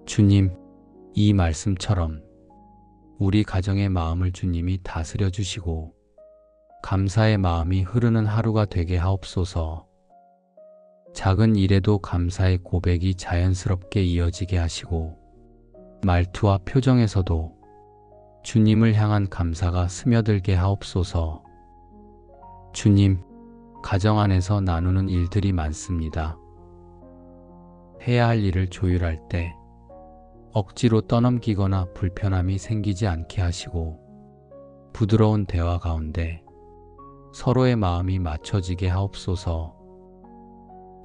주님, 이 말씀처럼 우리 가정의 마음을 주님이 다스려 주시고 감사의 마음이 흐르는 하루가 되게 하옵소서. 작은 일에도 감사의 고백이 자연스럽게 이어지게 하시고 말투와 표정에서도 주님을 향한 감사가 스며들게 하옵소서. 주님, 가정 안에서 나누는 일들이 많습니다. 해야 할 일을 조율할 때 억지로 떠넘기거나 불편함이 생기지 않게 하시고 부드러운 대화 가운데 서로의 마음이 맞춰지게 하옵소서.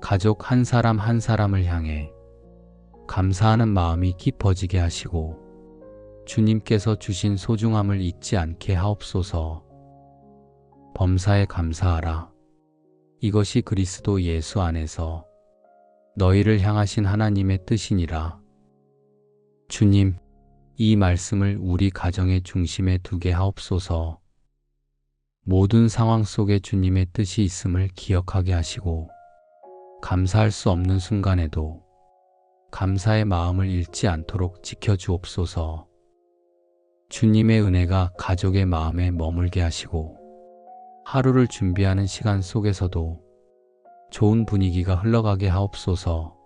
가족 한 사람 한 사람을 향해 감사하는 마음이 깊어지게 하시고 주님께서 주신 소중함을 잊지 않게 하옵소서. 범사에 감사하라. 이것이 그리스도 예수 안에서 너희를 향하신 하나님의 뜻이니라. 주님, 이 말씀을 우리 가정의 중심에 두게 하옵소서. 모든 상황 속에 주님의 뜻이 있음을 기억하게 하시고 감사할 수 없는 순간에도 감사의 마음을 잃지 않도록 지켜주옵소서. 주님의 은혜가 가족의 마음에 머물게 하시고 하루를 준비하는 시간 속에서도 좋은 분위기가 흘러가게 하옵소서.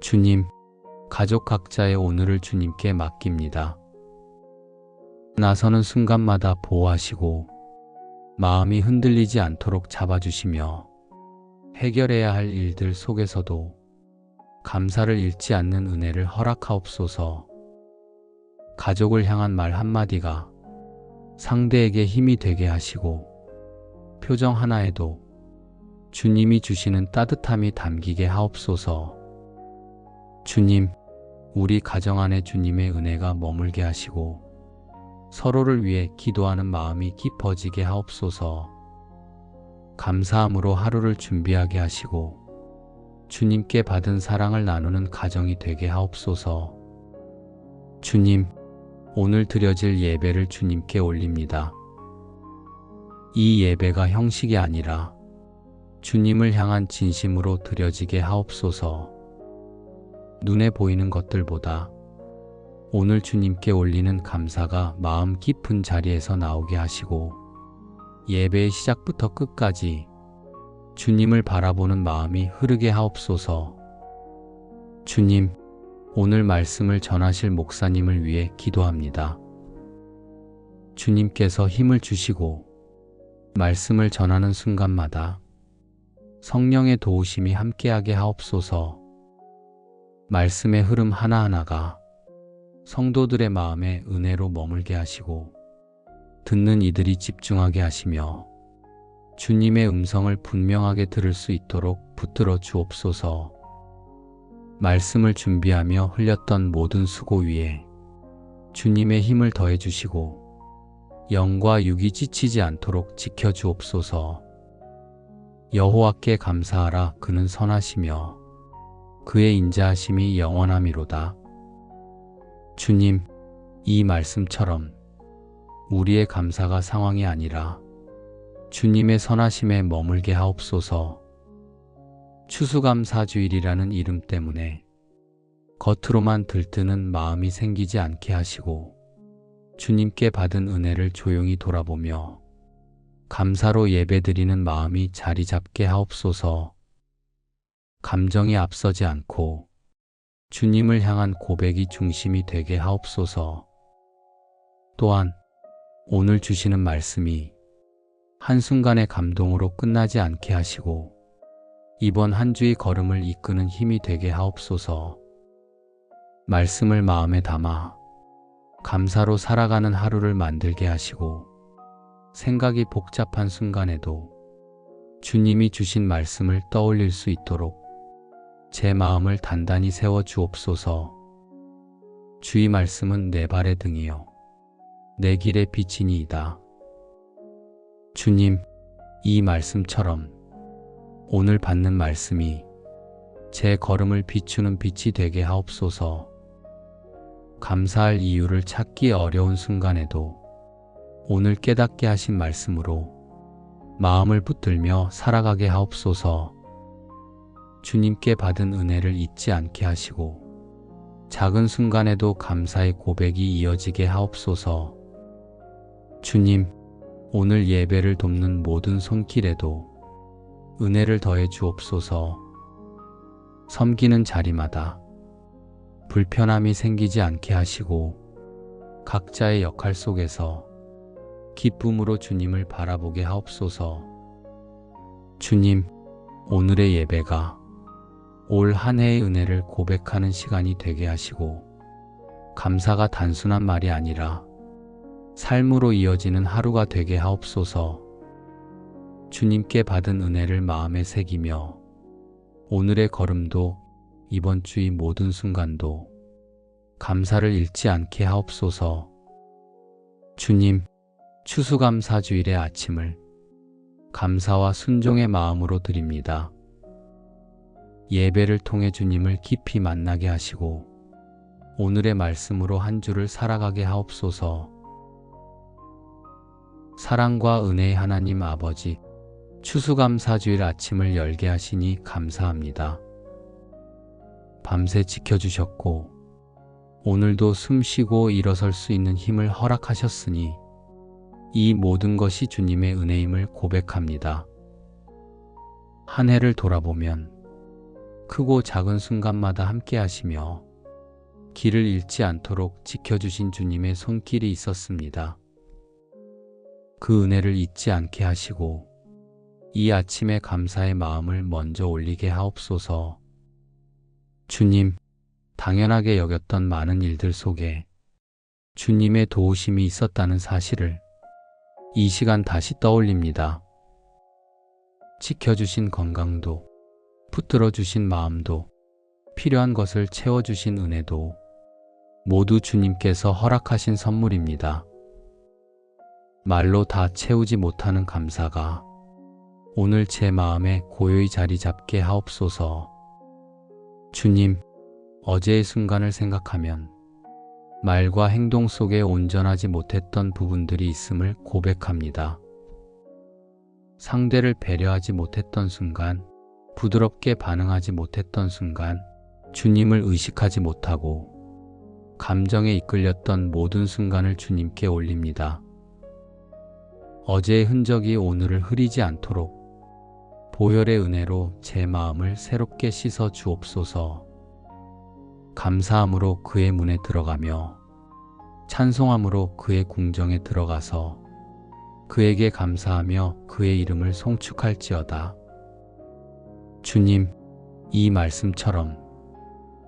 주님, 가족 각자의 오늘을 주님께 맡깁니다. 나서는 순간마다 보호하시고 마음이 흔들리지 않도록 잡아주시며 해결해야 할 일들 속에서도 감사를 잃지 않는 은혜를 허락하옵소서. 가족을 향한 말 한마디가 상대에게 힘이 되게 하시고 표정 하나에도 주님이 주시는 따뜻함이 담기게 하옵소서. 주님, 우리 가정 안에 주님의 은혜가 머물게 하시고 서로를 위해 기도하는 마음이 깊어지게 하옵소서. 감사함으로 하루를 준비하게 하시고 주님께 받은 사랑을 나누는 가정이 되게 하옵소서. 주님, 오늘 드려질 예배를 주님께 올립니다. 이 예배가 형식이 아니라 주님을 향한 진심으로 드려지게 하옵소서. 눈에 보이는 것들보다 오늘 주님께 올리는 감사가 마음 깊은 자리에서 나오게 하시고 예배의 시작부터 끝까지 주님을 바라보는 마음이 흐르게 하옵소서. 주님, 오늘 말씀을 전하실 목사님을 위해 기도합니다. 주님께서 힘을 주시고 말씀을 전하는 순간마다 성령의 도우심이 함께하게 하옵소서. 말씀의 흐름 하나하나가 성도들의 마음에 은혜로 머물게 하시고 듣는 이들이 집중하게 하시며 주님의 음성을 분명하게 들을 수 있도록 붙들어 주옵소서. 말씀을 준비하며 흘렸던 모든 수고 위에 주님의 힘을 더해 주시고 영과 육이 지치지 않도록 지켜 주옵소서. 여호와께 감사하라. 그는 선하시며 그의 인자하심이 영원함이로다. 주님, 이 말씀처럼 우리의 감사가 상황이 아니라 주님의 선하심에 머물게 하옵소서. 추수감사주일이라는 이름 때문에 겉으로만 들뜨는 마음이 생기지 않게 하시고 주님께 받은 은혜를 조용히 돌아보며 감사로 예배드리는 마음이 자리 잡게 하옵소서. 감정이 앞서지 않고 주님을 향한 고백이 중심이 되게 하옵소서. 또한 오늘 주시는 말씀이 한순간의 감동으로 끝나지 않게 하시고 이번 한 주의 걸음을 이끄는 힘이 되게 하옵소서. 말씀을 마음에 담아 감사로 살아가는 하루를 만들게 하시고 생각이 복잡한 순간에도 주님이 주신 말씀을 떠올릴 수 있도록 제 마음을 단단히 세워 주옵소서. 주의 말씀은 내 발의 등이요 내 길의 빛이니이다. 주님, 이 말씀처럼 오늘 받는 말씀이 제 걸음을 비추는 빛이 되게 하옵소서. 감사할 이유를 찾기 어려운 순간에도 오늘 깨닫게 하신 말씀으로 마음을 붙들며 살아가게 하옵소서. 주님께 받은 은혜를 잊지 않게 하시고 작은 순간에도 감사의 고백이 이어지게 하옵소서. 주님, 오늘 예배를 돕는 모든 손길에도 은혜를 더해 주옵소서. 섬기는 자리마다 불편함이 생기지 않게 하시고 각자의 역할 속에서 기쁨으로 주님을 바라보게 하옵소서. 주님, 오늘의 예배가 올 한 해의 은혜를 고백하는 시간이 되게 하시고 감사가 단순한 말이 아니라 삶으로 이어지는 하루가 되게 하옵소서. 주님께 받은 은혜를 마음에 새기며 오늘의 걸음도 이번 주의 모든 순간도 감사를 잃지 않게 하옵소서. 주님, 추수감사주일의 아침을 감사와 순종의 마음으로 드립니다. 예배를 통해 주님을 깊이 만나게 하시고 오늘의 말씀으로 한 주를 살아가게 하옵소서. 사랑과 은혜의 하나님 아버지, 추수감사주일 아침을 열게 하시니 감사합니다. 밤새 지켜주셨고 오늘도 숨쉬고 일어설 수 있는 힘을 허락하셨으니 이 모든 것이 주님의 은혜임을 고백합니다. 한 해를 돌아보면 크고 작은 순간마다 함께 하시며 길을 잃지 않도록 지켜주신 주님의 손길이 있었습니다. 그 은혜를 잊지 않게 하시고 이 아침에 감사의 마음을 먼저 올리게 하옵소서. 주님, 당연하게 여겼던 많은 일들 속에 주님의 도우심이 있었다는 사실을 이 시간 다시 떠올립니다. 지켜주신 건강도, 붙들어주신 마음도, 필요한 것을 채워주신 은혜도 모두 주님께서 허락하신 선물입니다. 말로 다 채우지 못하는 감사가 오늘 제 마음에 고요히 자리 잡게 하옵소서. 주님, 어제의 순간을 생각하면 말과 행동 속에 온전하지 못했던 부분들이 있음을 고백합니다. 상대를 배려하지 못했던 순간, 부드럽게 반응하지 못했던 순간, 주님을 의식하지 못하고 감정에 이끌렸던 모든 순간을 주님께 올립니다. 어제의 흔적이 오늘을 흐리지 않도록 보혈의 은혜로 제 마음을 새롭게 씻어 주옵소서. 감사함으로 그의 문에 들어가며 찬송함으로 그의 궁정에 들어가서 그에게 감사하며 그의 이름을 송축할지어다. 주님, 이 말씀처럼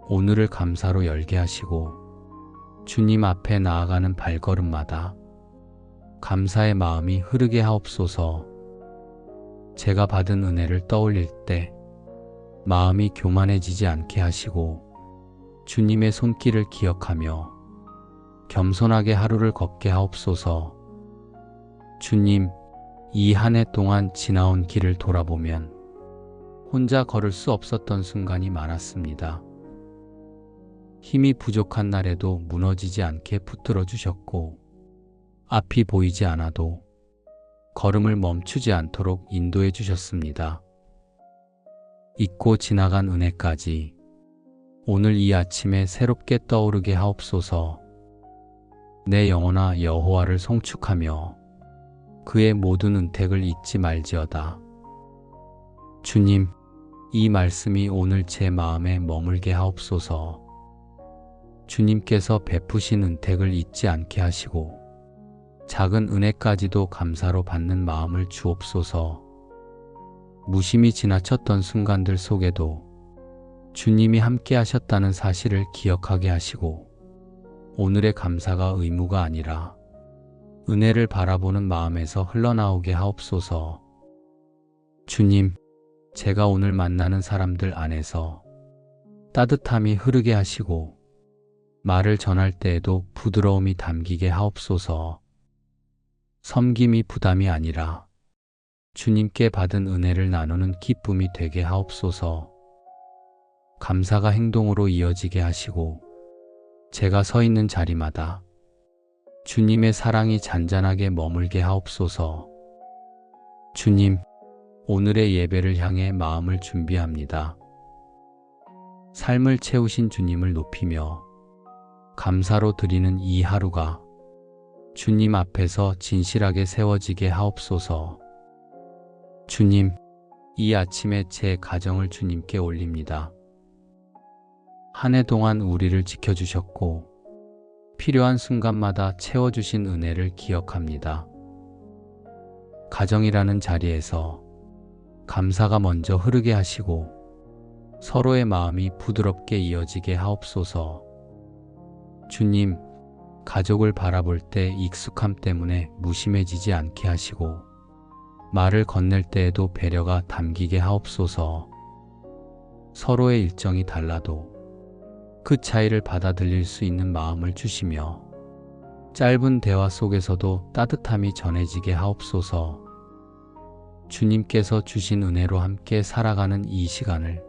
오늘을 감사로 열게 하시고 주님 앞에 나아가는 발걸음마다 감사의 마음이 흐르게 하옵소서. 제가 받은 은혜를 떠올릴 때 마음이 교만해지지 않게 하시고 주님의 손길을 기억하며 겸손하게 하루를 걷게 하옵소서. 주님, 이 한 해 동안 지나온 길을 돌아보면 혼자 걸을 수 없었던 순간이 많았습니다. 힘이 부족한 날에도 무너지지 않게 붙들어 주셨고 앞이 보이지 않아도 걸음을 멈추지 않도록 인도해 주셨습니다. 잊고 지나간 은혜까지 오늘 이 아침에 새롭게 떠오르게 하옵소서. 내 영혼아 여호와를 송축하며 그의 모든 은택을 잊지 말지어다. 주님, 이 말씀이 오늘 제 마음에 머물게 하옵소서. 주님께서 베푸신 은택을 잊지 않게 하시고 작은 은혜까지도 감사로 받는 마음을 주옵소서. 무심히 지나쳤던 순간들 속에도 주님이 함께 하셨다는 사실을 기억하게 하시고 오늘의 감사가 의무가 아니라 은혜를 바라보는 마음에서 흘러나오게 하옵소서. 주님, 제가 오늘 만나는 사람들 안에서 따뜻함이 흐르게 하시고 말을 전할 때에도 부드러움이 담기게 하옵소서. 섬김이 부담이 아니라 주님께 받은 은혜를 나누는 기쁨이 되게 하옵소서. 감사가 행동으로 이어지게 하시고 제가 서 있는 자리마다 주님의 사랑이 잔잔하게 머물게 하옵소서. 주님, 오늘의 예배를 향해 마음을 준비합니다. 삶을 채우신 주님을 높이며 감사로 드리는 이 하루가 주님 앞에서 진실하게 세워지게 하옵소서. 주님, 이 아침에 제 가정을 주님께 올립니다. 한 해 동안 우리를 지켜주셨고 필요한 순간마다 채워주신 은혜를 기억합니다. 가정이라는 자리에서 감사가 먼저 흐르게 하시고 서로의 마음이 부드럽게 이어지게 하옵소서. 주님, 가족을 바라볼 때 익숙함 때문에 무심해지지 않게 하시고 말을 건넬 때에도 배려가 담기게 하옵소서. 서로의 일정이 달라도 그 차이를 받아들일 수 있는 마음을 주시며 짧은 대화 속에서도 따뜻함이 전해지게 하옵소서. 주님께서 주신 은혜로 함께 살아가는 이 시간을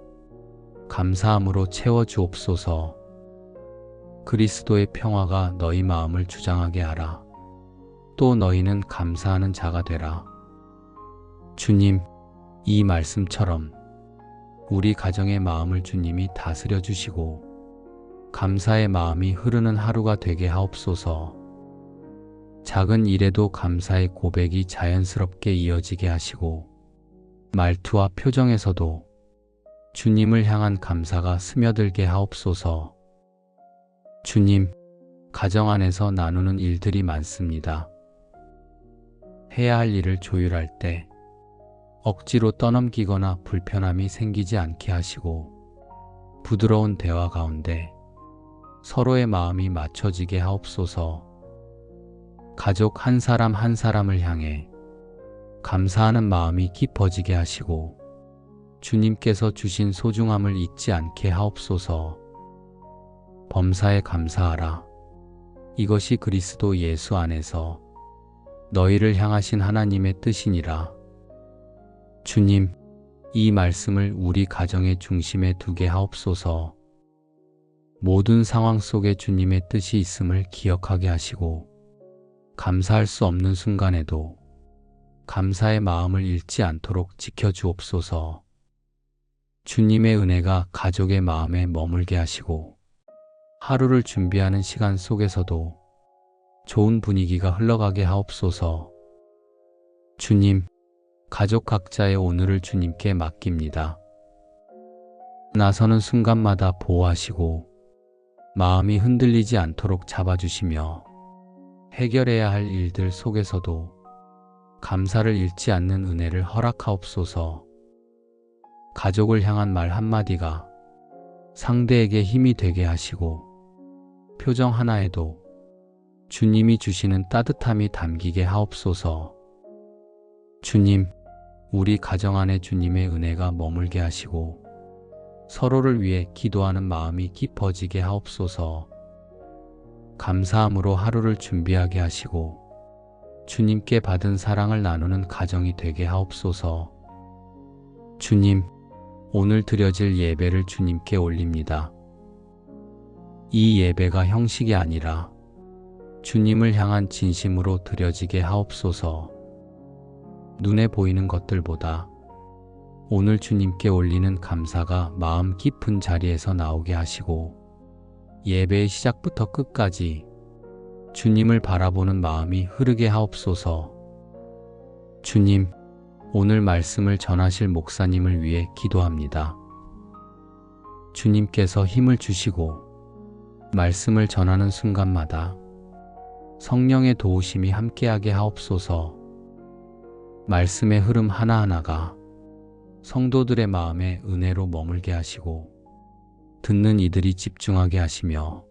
감사함으로 채워주옵소서. 그리스도의 평화가 너희 마음을 주장하게 하라. 또 너희는 감사하는 자가 되라. 주님, 이 말씀처럼 우리 가정의 마음을 주님이 다스려 주시고 감사의 마음이 흐르는 하루가 되게 하옵소서. 작은 일에도 감사의 고백이 자연스럽게 이어지게 하시고 말투와 표정에서도 주님을 향한 감사가 스며들게 하옵소서. 주님, 가정 안에서 나누는 일들이 많습니다. 해야 할 일을 조율할 때 억지로 떠넘기거나 불편함이 생기지 않게 하시고 부드러운 대화 가운데 서로의 마음이 맞춰지게 하옵소서. 가족 한 사람 한 사람을 향해 감사하는 마음이 깊어지게 하시고 주님께서 주신 소중함을 잊지 않게 하옵소서. 범사에 감사하라. 이것이 그리스도 예수 안에서 너희를 향하신 하나님의 뜻이니라. 주님, 이 말씀을 우리 가정의 중심에 두게 하옵소서. 모든 상황 속에 주님의 뜻이 있음을 기억하게 하시고 감사할 수 없는 순간에도 감사의 마음을 잃지 않도록 지켜주옵소서. 주님의 은혜가 가족의 마음에 머물게 하시고 하루를 준비하는 시간 속에서도 좋은 분위기가 흘러가게 하옵소서. 주님, 가족 각자의 오늘을 주님께 맡깁니다. 나서는 순간마다 보호하시고 마음이 흔들리지 않도록 잡아주시며 해결해야 할 일들 속에서도 감사를 잃지 않는 은혜를 허락하옵소서. 가족을 향한 말 한마디가 상대에게 힘이 되게 하시고 표정 하나에도 주님이 주시는 따뜻함이 담기게 하옵소서. 주님, 우리 가정 안에 주님의 은혜가 머물게 하시고 서로를 위해 기도하는 마음이 깊어지게 하옵소서. 감사함으로 하루를 준비하게 하시고 주님께 받은 사랑을 나누는 가정이 되게 하옵소서. 주님, 오늘 드려질 예배를 주님께 올립니다. 이 예배가 형식이 아니라 주님을 향한 진심으로 드려지게 하옵소서. 눈에 보이는 것들보다 오늘 주님께 올리는 감사가 마음 깊은 자리에서 나오게 하시고 예배의 시작부터 끝까지 주님을 바라보는 마음이 흐르게 하옵소서. 주님, 오늘 말씀을 전하실 목사님을 위해 기도합니다. 주님께서 힘을 주시고 말씀을 전하는 순간마다 성령의 도우심이 함께하게 하옵소서. 말씀의 흐름 하나하나가 성도들의 마음에 은혜로 머물게 하시고 듣는 이들이 집중하게 하시며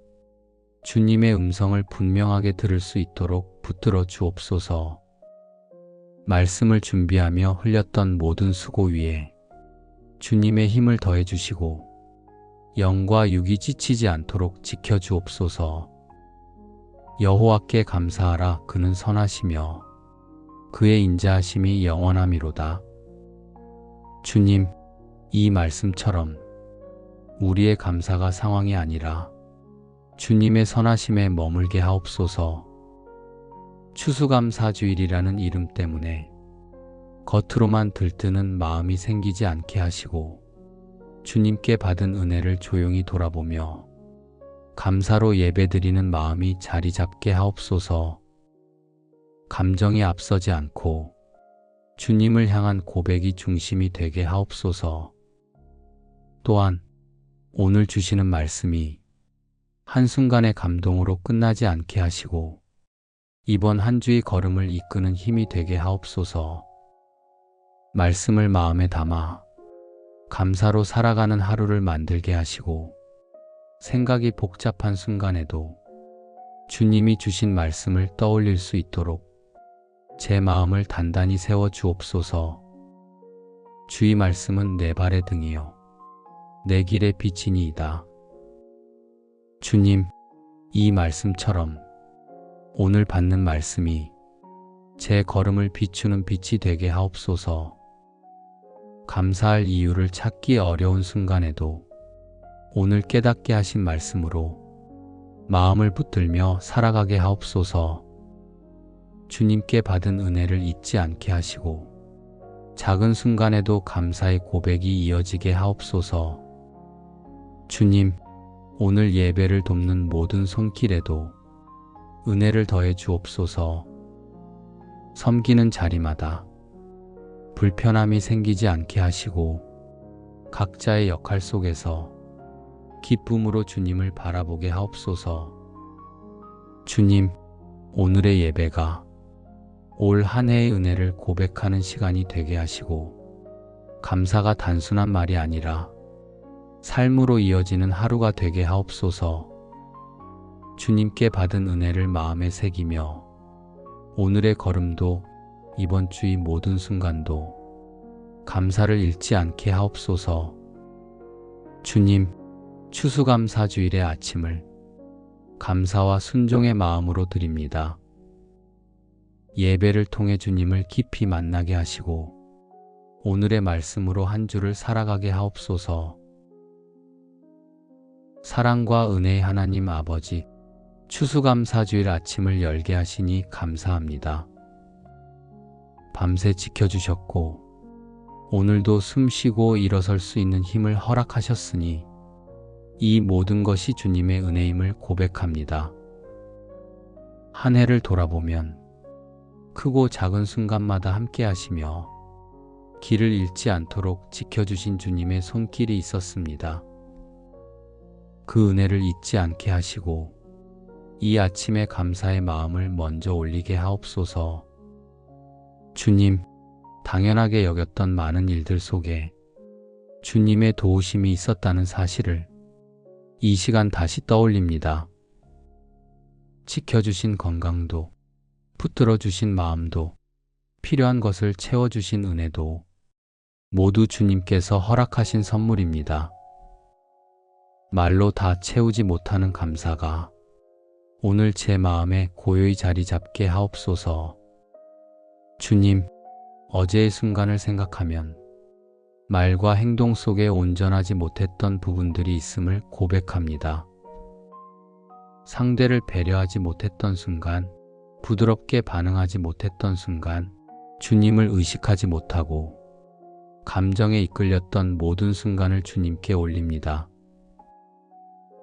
주님의 음성을 분명하게 들을 수 있도록 붙들어 주옵소서. 말씀을 준비하며 흘렸던 모든 수고 위에 주님의 힘을 더해 주시고 영과 육이 지치지 않도록 지켜 주옵소서. 여호와께 감사하라. 그는 선하시며 그의 인자하심이 영원함이로다. 주님, 이 말씀처럼 우리의 감사가 상황이 아니라 주님의 선하심에 머물게 하옵소서. 추수감사주일이라는 이름 때문에 겉으로만 들뜨는 마음이 생기지 않게 하시고 주님께 받은 은혜를 조용히 돌아보며 감사로 예배드리는 마음이 자리 잡게 하옵소서. 감정이 앞서지 않고 주님을 향한 고백이 중심이 되게 하옵소서. 또한 오늘 주시는 말씀이 한순간의 감동으로 끝나지 않게 하시고 이번 한 주의 걸음을 이끄는 힘이 되게 하옵소서. 말씀을 마음에 담아 감사로 살아가는 하루를 만들게 하시고 생각이 복잡한 순간에도 주님이 주신 말씀을 떠올릴 수 있도록 제 마음을 단단히 세워 주옵소서. 주의 말씀은 내 발의 등이요 내 길의 빛이니이다. 주님, 이 말씀처럼 오늘 받는 말씀이 제 걸음을 비추는 빛이 되게 하옵소서. 감사할 이유를 찾기 어려운 순간에도 오늘 깨닫게 하신 말씀으로 마음을 붙들며 살아가게 하옵소서. 주님께 받은 은혜를 잊지 않게 하시고 작은 순간에도 감사의 고백이 이어지게 하옵소서. 주님, 오늘 예배를 돕는 모든 손길에도 은혜를 더해 주옵소서. 섬기는 자리마다 불편함이 생기지 않게 하시고 각자의 역할 속에서 기쁨으로 주님을 바라보게 하옵소서. 주님, 오늘의 예배가 올 한 해의 은혜를 고백하는 시간이 되게 하시고, 감사가 단순한 말이 아니라 삶으로 이어지는 하루가 되게 하옵소서. 주님께 받은 은혜를 마음에 새기며 오늘의 걸음도 이번 주의 모든 순간도 감사를 잃지 않게 하옵소서. 주님, 추수감사주일의 아침을 감사와 순종의 마음으로 드립니다. 예배를 통해 주님을 깊이 만나게 하시고 오늘의 말씀으로 한 주를 살아가게 하옵소서. 사랑과 은혜의 하나님 아버지, 추수감사주일 아침을 열게 하시니 감사합니다. 밤새 지켜주셨고 오늘도 숨쉬고 일어설 수 있는 힘을 허락하셨으니 이 모든 것이 주님의 은혜임을 고백합니다. 한 해를 돌아보면 크고 작은 순간마다 함께 하시며 길을 잃지 않도록 지켜주신 주님의 손길이 있었습니다. 그 은혜를 잊지 않게 하시고 이 아침에 감사의 마음을 먼저 올리게 하옵소서. 주님, 당연하게 여겼던 많은 일들 속에 주님의 도우심이 있었다는 사실을 이 시간 다시 떠올립니다. 지켜주신 건강도, 붙들어주신 마음도, 필요한 것을 채워주신 은혜도 모두 주님께서 허락하신 선물입니다. 말로 다 채우지 못하는 감사가 오늘 제 마음에 고요히 자리 잡게 하옵소서. 주님, 어제의 순간을 생각하면 말과 행동 속에 온전하지 못했던 부분들이 있음을 고백합니다. 상대를 배려하지 못했던 순간, 부드럽게 반응하지 못했던 순간, 주님을 의식하지 못하고 감정에 이끌렸던 모든 순간을 주님께 올립니다.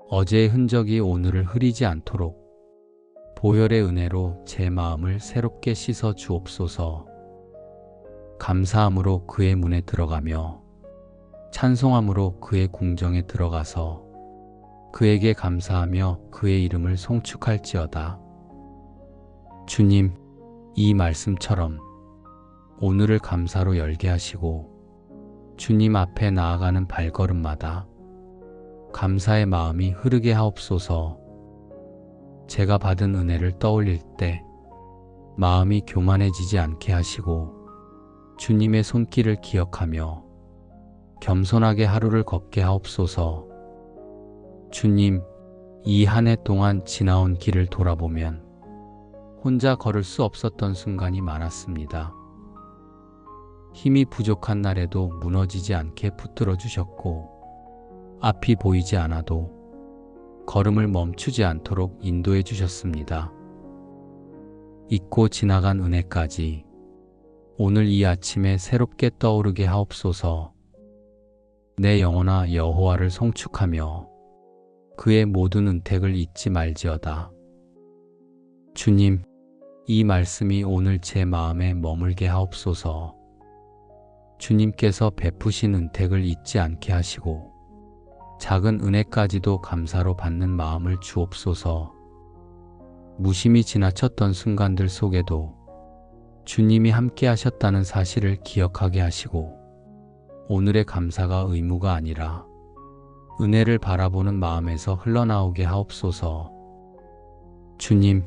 어제의 흔적이 오늘을 흐리지 않도록 보혈의 은혜로 제 마음을 새롭게 씻어 주옵소서. 감사함으로 그의 문에 들어가며 찬송함으로 그의 궁정에 들어가서 그에게 감사하며 그의 이름을 송축할지어다. 주님, 이 말씀처럼 오늘을 감사로 열게 하시고 주님 앞에 나아가는 발걸음마다 감사의 마음이 흐르게 하옵소서. 제가 받은 은혜를 떠올릴 때 마음이 교만해지지 않게 하시고 주님의 손길을 기억하며 겸손하게 하루를 걷게 하옵소서. 주님, 이 한 해 동안 지나온 길을 돌아보면 혼자 걸을 수 없었던 순간이 많았습니다. 힘이 부족한 날에도 무너지지 않게 붙들어 주셨고 앞이 보이지 않아도 걸음을 멈추지 않도록 인도해 주셨습니다. 잊고 지나간 은혜까지 오늘 이 아침에 새롭게 떠오르게 하옵소서. 내 영혼아 여호와를 송축하며 그의 모든 은택을 잊지 말지어다. 주님, 이 말씀이 오늘 제 마음에 머물게 하옵소서. 주님께서 베푸신 은택을 잊지 않게 하시고 작은 은혜까지도 감사로 받는 마음을 주옵소서. 무심히 지나쳤던 순간들 속에도 주님이 함께 하셨다는 사실을 기억하게 하시고 오늘의 감사가 의무가 아니라 은혜를 바라보는 마음에서 흘러나오게 하옵소서. 주님,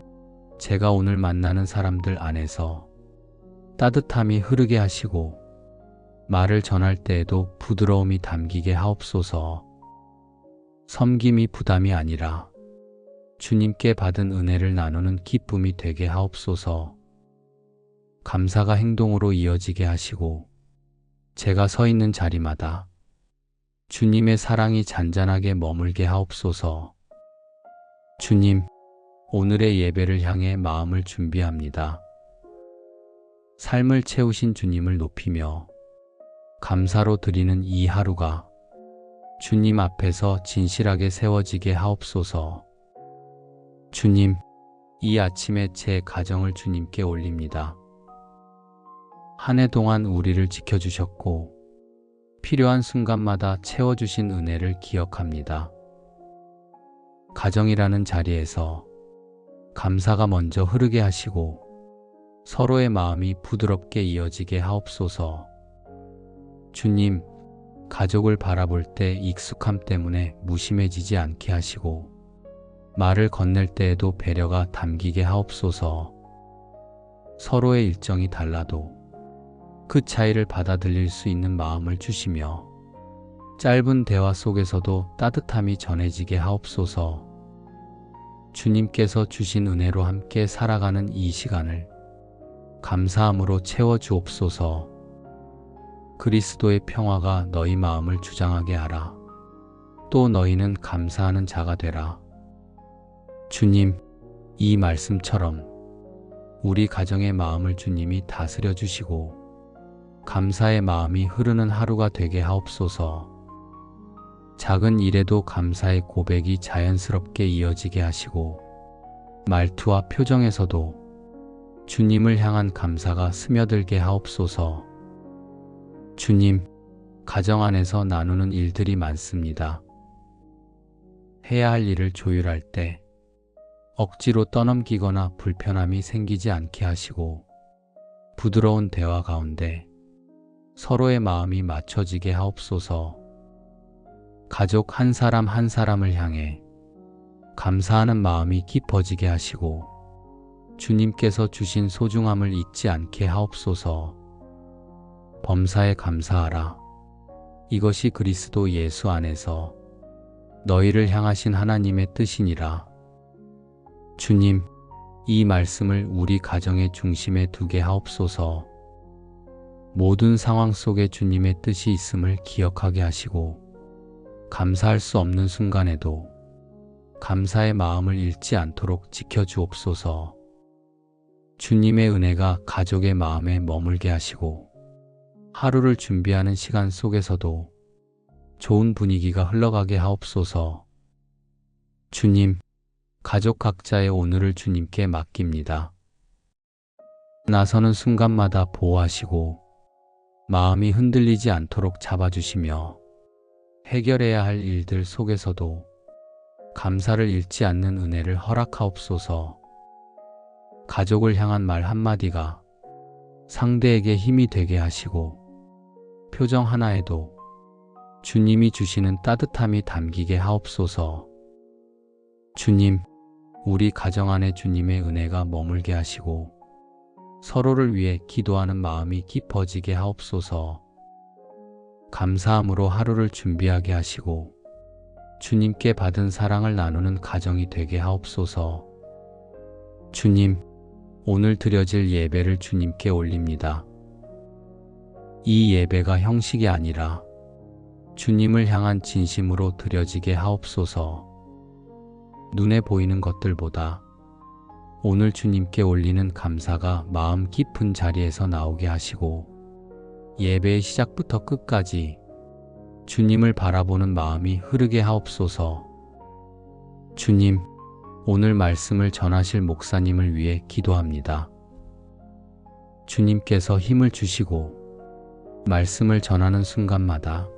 제가 오늘 만나는 사람들 안에서 따뜻함이 흐르게 하시고 말을 전할 때에도 부드러움이 담기게 하옵소서. 섬김이 부담이 아니라 주님께 받은 은혜를 나누는 기쁨이 되게 하옵소서. 감사가 행동으로 이어지게 하시고 제가 서 있는 자리마다 주님의 사랑이 잔잔하게 머물게 하옵소서. 주님, 오늘의 예배를 향해 마음을 준비합니다. 삶을 채우신 주님을 높이며 감사로 드리는 이 하루가 주님 앞에서 진실하게 세워지게 하옵소서. 주님, 이 아침에 제 가정을 주님께 올립니다. 한 해 동안 우리를 지켜주셨고 필요한 순간마다 채워주신 은혜를 기억합니다. 가정이라는 자리에서 감사가 먼저 흐르게 하시고 서로의 마음이 부드럽게 이어지게 하옵소서. 주님, 가족을 바라볼 때 익숙함 때문에 무심해지지 않게 하시고 말을 건넬 때에도 배려가 담기게 하옵소서. 서로의 일정이 달라도 그 차이를 받아들일 수 있는 마음을 주시며 짧은 대화 속에서도 따뜻함이 전해지게 하옵소서. 주님께서 주신 은혜로 함께 살아가는 이 시간을 감사함으로 채워주옵소서. 그리스도의 평화가 너희 마음을 주장하게 하라. 또 너희는 감사하는 자가 되라. 주님, 이 말씀처럼 우리 가정의 마음을 주님이 다스려 주시고 감사의 마음이 흐르는 하루가 되게 하옵소서. 작은 일에도 감사의 고백이 자연스럽게 이어지게 하시고 말투와 표정에서도 주님을 향한 감사가 스며들게 하옵소서. 주님, 가정 안에서 나누는 일들이 많습니다. 해야 할 일을 조율할 때 억지로 떠넘기거나 불편함이 생기지 않게 하시고 부드러운 대화 가운데 서로의 마음이 맞춰지게 하옵소서. 가족 한 사람 한 사람을 향해 감사하는 마음이 깊어지게 하시고 주님께서 주신 소중함을 잊지 않게 하옵소서. 범사에 감사하라. 이것이 그리스도 예수 안에서 너희를 향하신 하나님의 뜻이니라. 주님, 이 말씀을 우리 가정의 중심에 두게 하옵소서. 모든 상황 속에 주님의 뜻이 있음을 기억하게 하시고 감사할 수 없는 순간에도 감사의 마음을 잃지 않도록 지켜주옵소서. 주님의 은혜가 가족의 마음에 머물게 하시고 하루를 준비하는 시간 속에서도 좋은 분위기가 흘러가게 하옵소서. 주님, 가족 각자의 오늘을 주님께 맡깁니다. 나서는 순간마다 보호하시고 마음이 흔들리지 않도록 잡아주시며 해결해야 할 일들 속에서도 감사를 잃지 않는 은혜를 허락하옵소서. 가족을 향한 말 한마디가 상대에게 힘이 되게 하시고 표정 하나에도 주님이 주시는 따뜻함이 담기게 하옵소서. 주님, 우리 가정 안에 주님의 은혜가 머물게 하시고 서로를 위해 기도하는 마음이 깊어지게 하옵소서. 감사함으로 하루를 준비하게 하시고 주님께 받은 사랑을 나누는 가정이 되게 하옵소서. 주님, 오늘 드려질 예배를 주님께 올립니다. 이 예배가 형식이 아니라 주님을 향한 진심으로 드려지게 하옵소서. 눈에 보이는 것들보다 오늘 주님께 올리는 감사가 마음 깊은 자리에서 나오게 하시고 예배의 시작부터 끝까지 주님을 바라보는 마음이 흐르게 하옵소서. 주님, 오늘 말씀을 전하실 목사님을 위해 기도합니다. 주님께서 힘을 주시고 말씀을 전하는 순간마다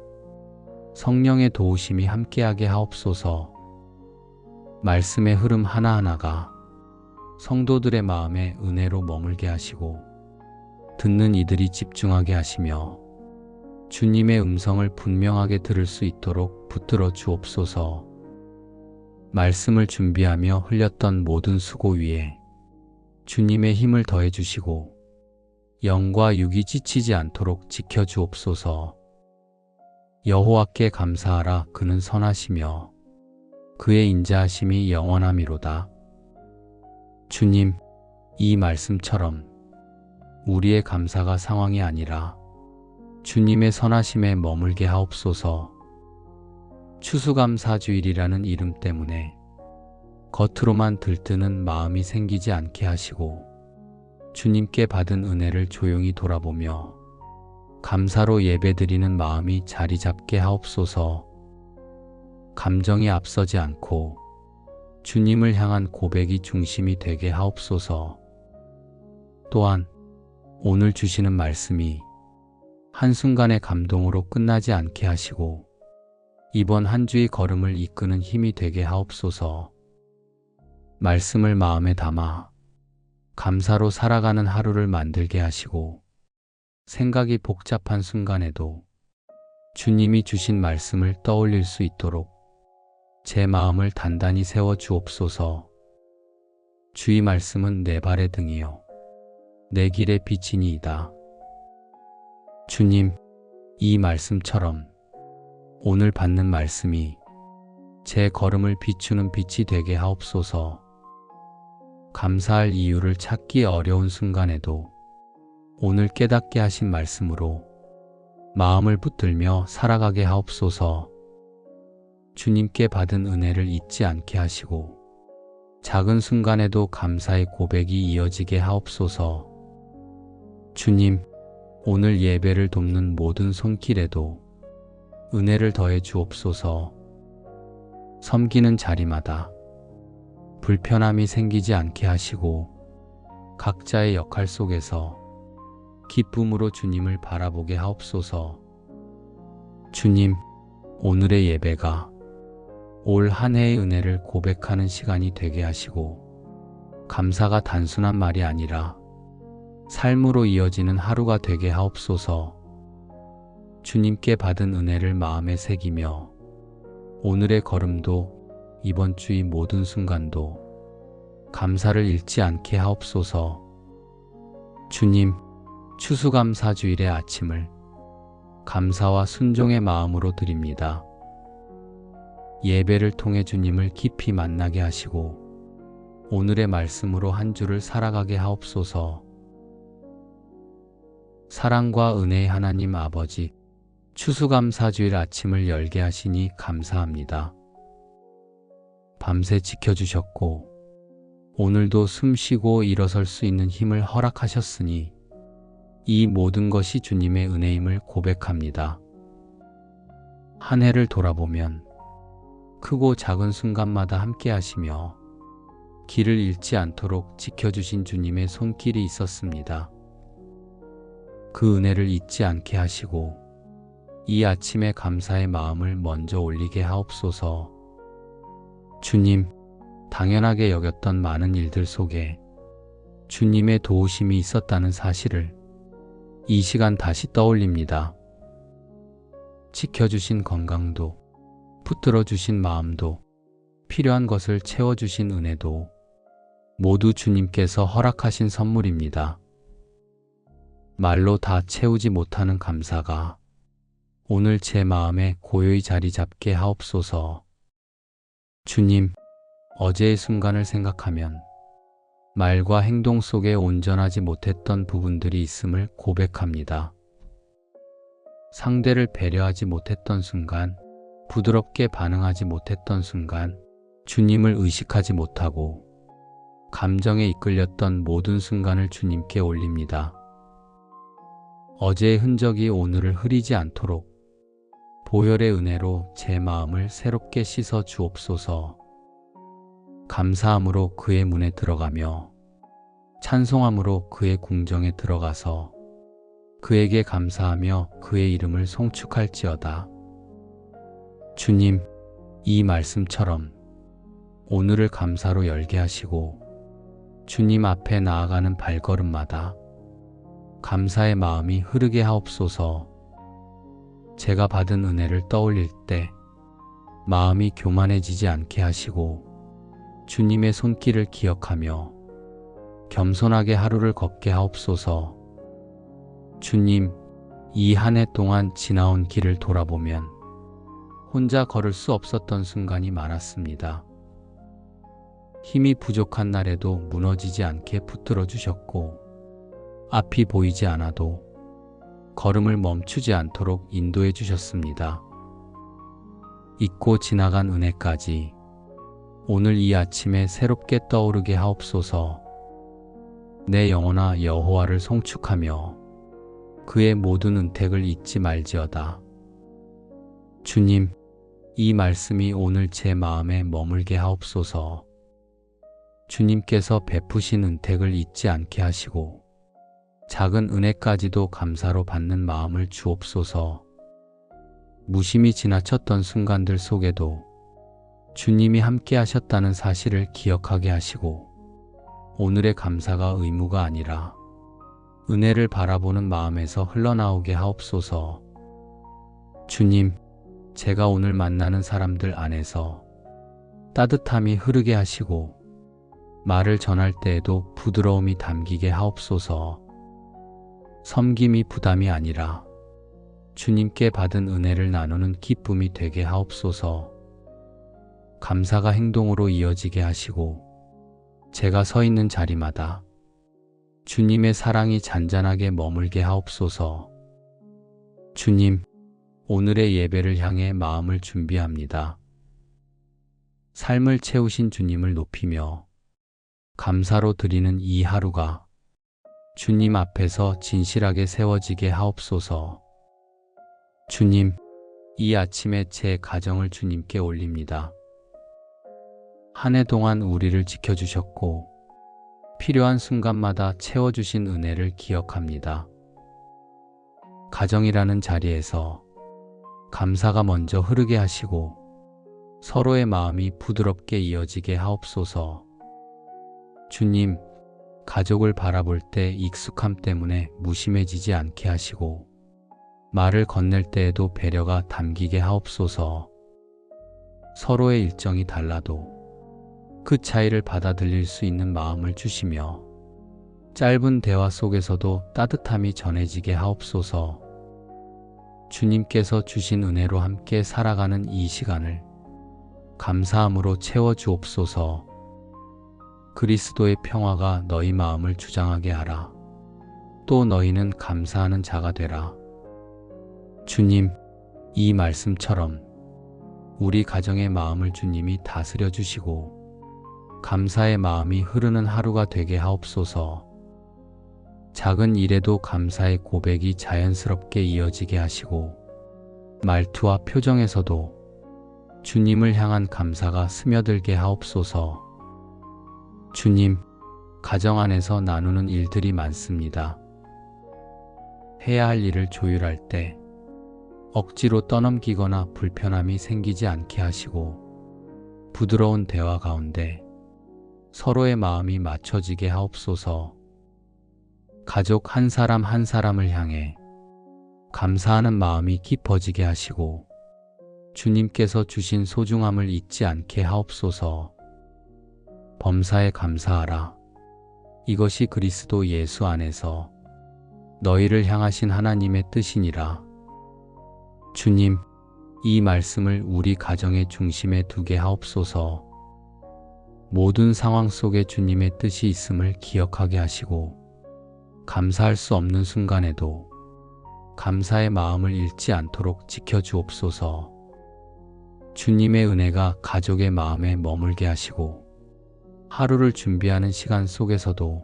성령의 도우심이 함께하게 하옵소서. 말씀의 흐름 하나하나가 성도들의 마음에 은혜로 머물게 하시고 듣는 이들이 집중하게 하시며 주님의 음성을 분명하게 들을 수 있도록 붙들어 주옵소서. 말씀을 준비하며 흘렸던 모든 수고 위에 주님의 힘을 더해 주시고 영과 육이 지치지 않도록 지켜 주옵소서. 여호와께 감사하라. 그는 선하시며 그의 인자하심이 영원함이로다. 주님, 이 말씀처럼 우리의 감사가 상황이 아니라 주님의 선하심에 머물게 하옵소서. 추수감사주일이라는 이름 때문에 겉으로만 들뜨는 마음이 생기지 않게 하시고 주님께 받은 은혜를 조용히 돌아보며 감사로 예배드리는 마음이 자리 잡게 하옵소서. 감정이 앞서지 않고 주님을 향한 고백이 중심이 되게 하옵소서. 또한 오늘 주시는 말씀이 한순간의 감동으로 끝나지 않게 하시고 이번 한 주의 걸음을 이끄는 힘이 되게 하옵소서. 말씀을 마음에 담아 감사로 살아가는 하루를 만들게 하시고, 생각이 복잡한 순간에도 주님이 주신 말씀을 떠올릴 수 있도록 제 마음을 단단히 세워 주옵소서. 주의 말씀은 내 발의 등이요 내 길의 빛이니이다. 주님, 이 말씀처럼 오늘 받는 말씀이 제 걸음을 비추는 빛이 되게 하옵소서. 감사할 이유를 찾기 어려운 순간에도 오늘 깨닫게 하신 말씀으로 마음을 붙들며 살아가게 하옵소서. 주님께 받은 은혜를 잊지 않게 하시고, 작은 순간에도 감사의 고백이 이어지게 하옵소서. 주님, 오늘 예배를 돕는 모든 손길에도 은혜를 더해 주옵소서. 섬기는 자리마다 불편함이 생기지 않게 하시고, 각자의 역할 속에서 기쁨으로 주님을 바라보게 하옵소서. 주님, 오늘의 예배가 올 한 해의 은혜를 고백하는 시간이 되게 하시고, 감사가 단순한 말이 아니라 삶으로 이어지는 하루가 되게 하옵소서. 주님께 받은 은혜를 마음에 새기며 오늘의 걸음도 이번 주의 모든 순간도 감사를 잃지 않게 하옵소서. 주님, 추수감사주일의 아침을 감사와 순종의 마음으로 드립니다. 예배를 통해 주님을 깊이 만나게 하시고, 오늘의 말씀으로 한 주를 살아가게 하옵소서. 사랑과 은혜의 하나님 아버지, 추수감사주일 아침을 열게 하시니 감사합니다. 밤새 지켜주셨고, 오늘도 숨쉬고 일어설 수 있는 힘을 허락하셨으니 이 모든 것이 주님의 은혜임을 고백합니다. 한 해를 돌아보면 크고 작은 순간마다 함께 하시며 길을 잃지 않도록 지켜주신 주님의 손길이 있었습니다. 그 은혜를 잊지 않게 하시고, 이 아침에 감사의 마음을 먼저 올리게 하옵소서. 주님, 당연하게 여겼던 많은 일들 속에 주님의 도우심이 있었다는 사실을 이 시간 다시 떠올립니다. 지켜주신 건강도, 붙들어주신 마음도, 필요한 것을 채워주신 은혜도 모두 주님께서 허락하신 선물입니다. 말로 다 채우지 못하는 감사가 오늘 제 마음에 고요히 자리 잡게 하옵소서. 주님, 어제의 순간을 생각하면 말과 행동 속에 온전하지 못했던 부분들이 있음을 고백합니다. 상대를 배려하지 못했던 순간, 부드럽게 반응하지 못했던 순간, 주님을 의식하지 못하고 감정에 이끌렸던 모든 순간을 주님께 올립니다. 어제의 흔적이 오늘을 흐리지 않도록 보혈의 은혜로 제 마음을 새롭게 씻어 주옵소서. 감사함으로 그의 문에 들어가며 찬송함으로 그의 궁정에 들어가서 그에게 감사하며 그의 이름을 송축할지어다. 주님, 이 말씀처럼 오늘을 감사로 열게 하시고, 주님 앞에 나아가는 발걸음마다 감사의 마음이 흐르게 하옵소서. 제가 받은 은혜를 떠올릴 때 마음이 교만해지지 않게 하시고, 주님의 손길을 기억하며 겸손하게 하루를 걷게 하옵소서. 주님, 이 한 해 동안 지나온 길을 돌아보면 혼자 걸을 수 없었던 순간이 많았습니다. 힘이 부족한 날에도 무너지지 않게 붙들어 주셨고, 앞이 보이지 않아도 걸음을 멈추지 않도록 인도해 주셨습니다. 잊고 지나간 은혜까지 오늘 이 아침에 새롭게 떠오르게 하옵소서. 내 영혼아 여호와를 송축하며 그의 모든 은택을 잊지 말지어다. 주님, 이 말씀이 오늘 제 마음에 머물게 하옵소서. 주님께서 베푸신 은택을 잊지 않게 하시고, 작은 은혜까지도 감사로 받는 마음을 주옵소서. 무심히 지나쳤던 순간들 속에도 주님이 함께 하셨다는 사실을 기억하게 하시고 오늘의 감사가 의무가 아니라 은혜를 바라보는 마음에서 흘러나오게 하옵소서. 주님, 제가 오늘 만나는 사람들 안에서 따뜻함이 흐르게 하시고 말을 전할 때에도 부드러움이 담기게 하옵소서. 섬김이 부담이 아니라 주님께 받은 은혜를 나누는 기쁨이 되게 하옵소서. 감사가 행동으로 이어지게 하시고 제가 서 있는 자리마다 주님의 사랑이 잔잔하게 머물게 하옵소서. 주님, 오늘의 예배를 향해 마음을 준비합니다. 삶을 채우신 주님을 높이며 감사로 드리는 이 하루가 주님 앞에서 진실하게 세워지게 하옵소서. 주님, 이 아침에 제 가정을 주님께 올립니다. 한 해 동안 우리를 지켜주셨고 필요한 순간마다 채워주신 은혜를 기억합니다. 가정이라는 자리에서 감사가 먼저 흐르게 하시고 서로의 마음이 부드럽게 이어지게 하옵소서. 주님, 가족을 바라볼 때 익숙함 때문에 무심해지지 않게 하시고 말을 건넬 때에도 배려가 담기게 하옵소서. 서로의 일정이 달라도 그 차이를 받아들일 수 있는 마음을 주시며 짧은 대화 속에서도 따뜻함이 전해지게 하옵소서. 주님께서 주신 은혜로 함께 살아가는 이 시간을 감사함으로 채워주옵소서. 그리스도의 평화가 너희 마음을 주장하게 하라. 또 너희는 감사하는 자가 되라. 주님, 이 말씀처럼 우리 가정의 마음을 주님이 다스려 주시고 감사의 마음이 흐르는 하루가 되게 하옵소서. 작은 일에도 감사의 고백이 자연스럽게 이어지게 하시고 말투와 표정에서도 주님을 향한 감사가 스며들게 하옵소서. 주님, 가정 안에서 나누는 일들이 많습니다. 해야 할 일을 조율할 때 억지로 떠넘기거나 불편함이 생기지 않게 하시고 부드러운 대화 가운데 서로의 마음이 맞춰지게 하옵소서. 가족 한 사람 한 사람을 향해 감사하는 마음이 깊어지게 하시고 주님께서 주신 소중함을 잊지 않게 하옵소서. 범사에 감사하라. 이것이 그리스도 예수 안에서 너희를 향하신 하나님의 뜻이니라. 주님, 이 말씀을 우리 가정의 중심에 두게 하옵소서. 모든 상황 속에 주님의 뜻이 있음을 기억하게 하시고 감사할 수 없는 순간에도 감사의 마음을 잃지 않도록 지켜주옵소서. 주님의 은혜가 가족의 마음에 머물게 하시고 하루를 준비하는 시간 속에서도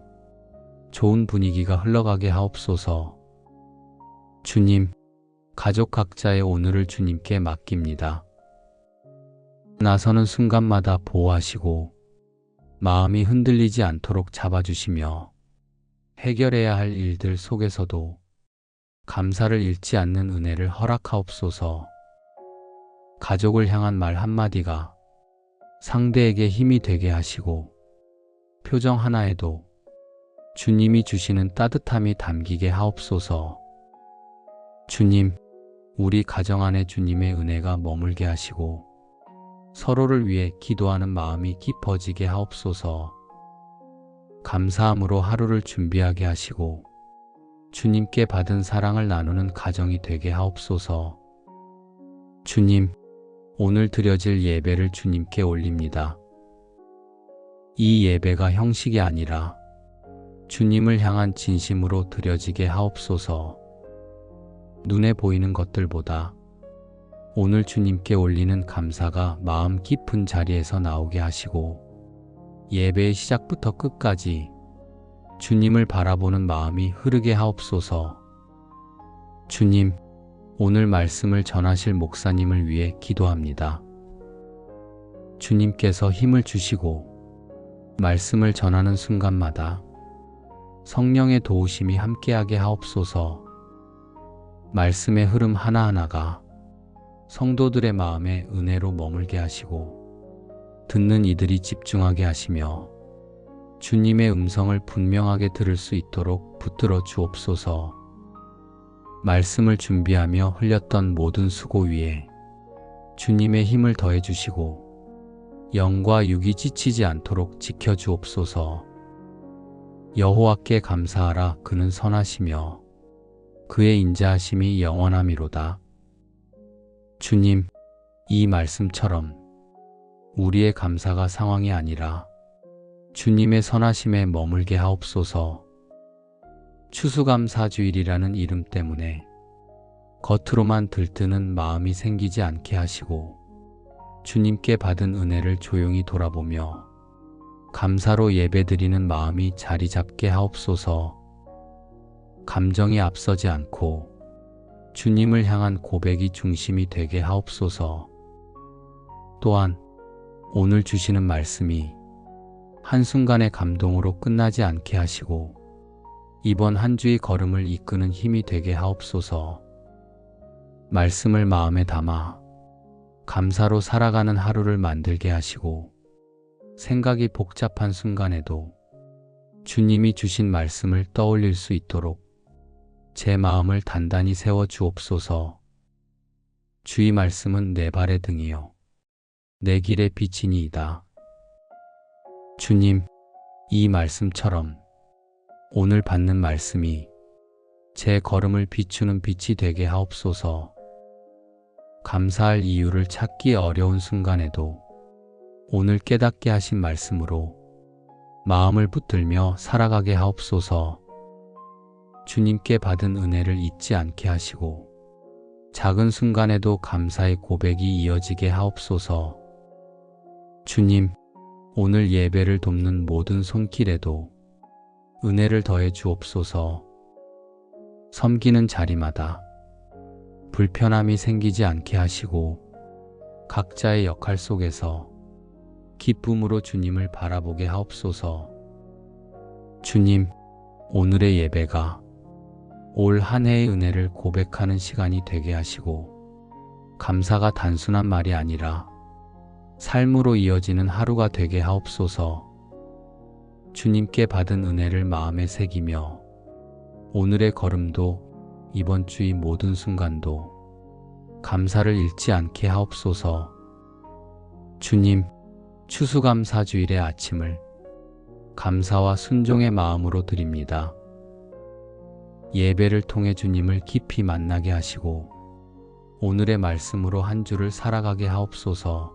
좋은 분위기가 흘러가게 하옵소서. 주님, 가족 각자의 오늘을 주님께 맡깁니다. 나서는 순간마다 보호하시고 마음이 흔들리지 않도록 잡아주시며 해결해야 할 일들 속에서도 감사를 잃지 않는 은혜를 허락하옵소서. 가족을 향한 말 한마디가 상대에게 힘이 되게 하시고 표정 하나에도 주님이 주시는 따뜻함이 담기게 하옵소서. 주님, 우리 가정 안에 주님의 은혜가 머물게 하시고 서로를 위해 기도하는 마음이 깊어지게 하옵소서. 감사함으로 하루를 준비하게 하시고 주님께 받은 사랑을 나누는 가정이 되게 하옵소서. 주님, 오늘 드려질 예배를 주님께 올립니다. 이 예배가 형식이 아니라 주님을 향한 진심으로 드려지게 하옵소서. 눈에 보이는 것들보다 오늘 주님께 올리는 감사가 마음 깊은 자리에서 나오게 하시고 예배의 시작부터 끝까지 주님을 바라보는 마음이 흐르게 하옵소서. 주님, 오늘 말씀을 전하실 목사님을 위해 기도합니다. 주님께서 힘을 주시고 말씀을 전하는 순간마다 성령의 도우심이 함께하게 하옵소서. 말씀의 흐름 하나하나가 성도들의 마음에 은혜로 머물게 하시고 듣는 이들이 집중하게 하시며 주님의 음성을 분명하게 들을 수 있도록 붙들어 주옵소서. 말씀을 준비하며 흘렸던 모든 수고 위에 주님의 힘을 더해 주시고 영과 육이 지치지 않도록 지켜 주옵소서. 여호와께 감사하라. 그는 선하시며 그의 인자하심이 영원함이로다. 주님, 이 말씀처럼 우리의 감사가 상황이 아니라 주님의 선하심에 머물게 하옵소서. 추수감사주일이라는 이름 때문에 겉으로만 들뜨는 마음이 생기지 않게 하시고 주님께 받은 은혜를 조용히 돌아보며 감사로 예배드리는 마음이 자리 잡게 하옵소서. 감정이 앞서지 않고 주님을 향한 고백이 중심이 되게 하옵소서. 또한 오늘 주시는 말씀이 한순간의 감동으로 끝나지 않게 하시고 이번 한 주의 걸음을 이끄는 힘이 되게 하옵소서. 말씀을 마음에 담아 감사로 살아가는 하루를 만들게 하시고 생각이 복잡한 순간에도 주님이 주신 말씀을 떠올릴 수 있도록 제 마음을 단단히 세워 주옵소서. 주의 말씀은 내 발의 등이요 내 길의 빛이니이다. 주님, 이 말씀처럼 오늘 받는 말씀이 제 걸음을 비추는 빛이 되게 하옵소서. 감사할 이유를 찾기 어려운 순간에도 오늘 깨닫게 하신 말씀으로 마음을 붙들며 살아가게 하옵소서. 주님께 받은 은혜를 잊지 않게 하시고 작은 순간에도 감사의 고백이 이어지게 하옵소서. 주님, 오늘 예배를 돕는 모든 손길에도 은혜를 더해 주옵소서. 섬기는 자리마다 불편함이 생기지 않게 하시고 각자의 역할 속에서 기쁨으로 주님을 바라보게 하옵소서. 주님, 오늘의 예배가 올 한 해의 은혜를 고백하는 시간이 되게 하시고 감사가 단순한 말이 아니라 삶으로 이어지는 하루가 되게 하옵소서. 주님께 받은 은혜를 마음에 새기며 오늘의 걸음도 이번 주의 모든 순간도 감사를 잃지 않게 하옵소서. 주님, 추수감사주일의 아침을 감사와 순종의 마음으로 드립니다. 예배를 통해 주님을 깊이 만나게 하시고 오늘의 말씀으로 한 주를 살아가게 하옵소서.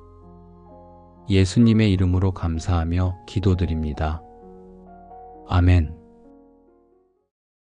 예수님의 이름으로 감사하며 기도드립니다. 아멘.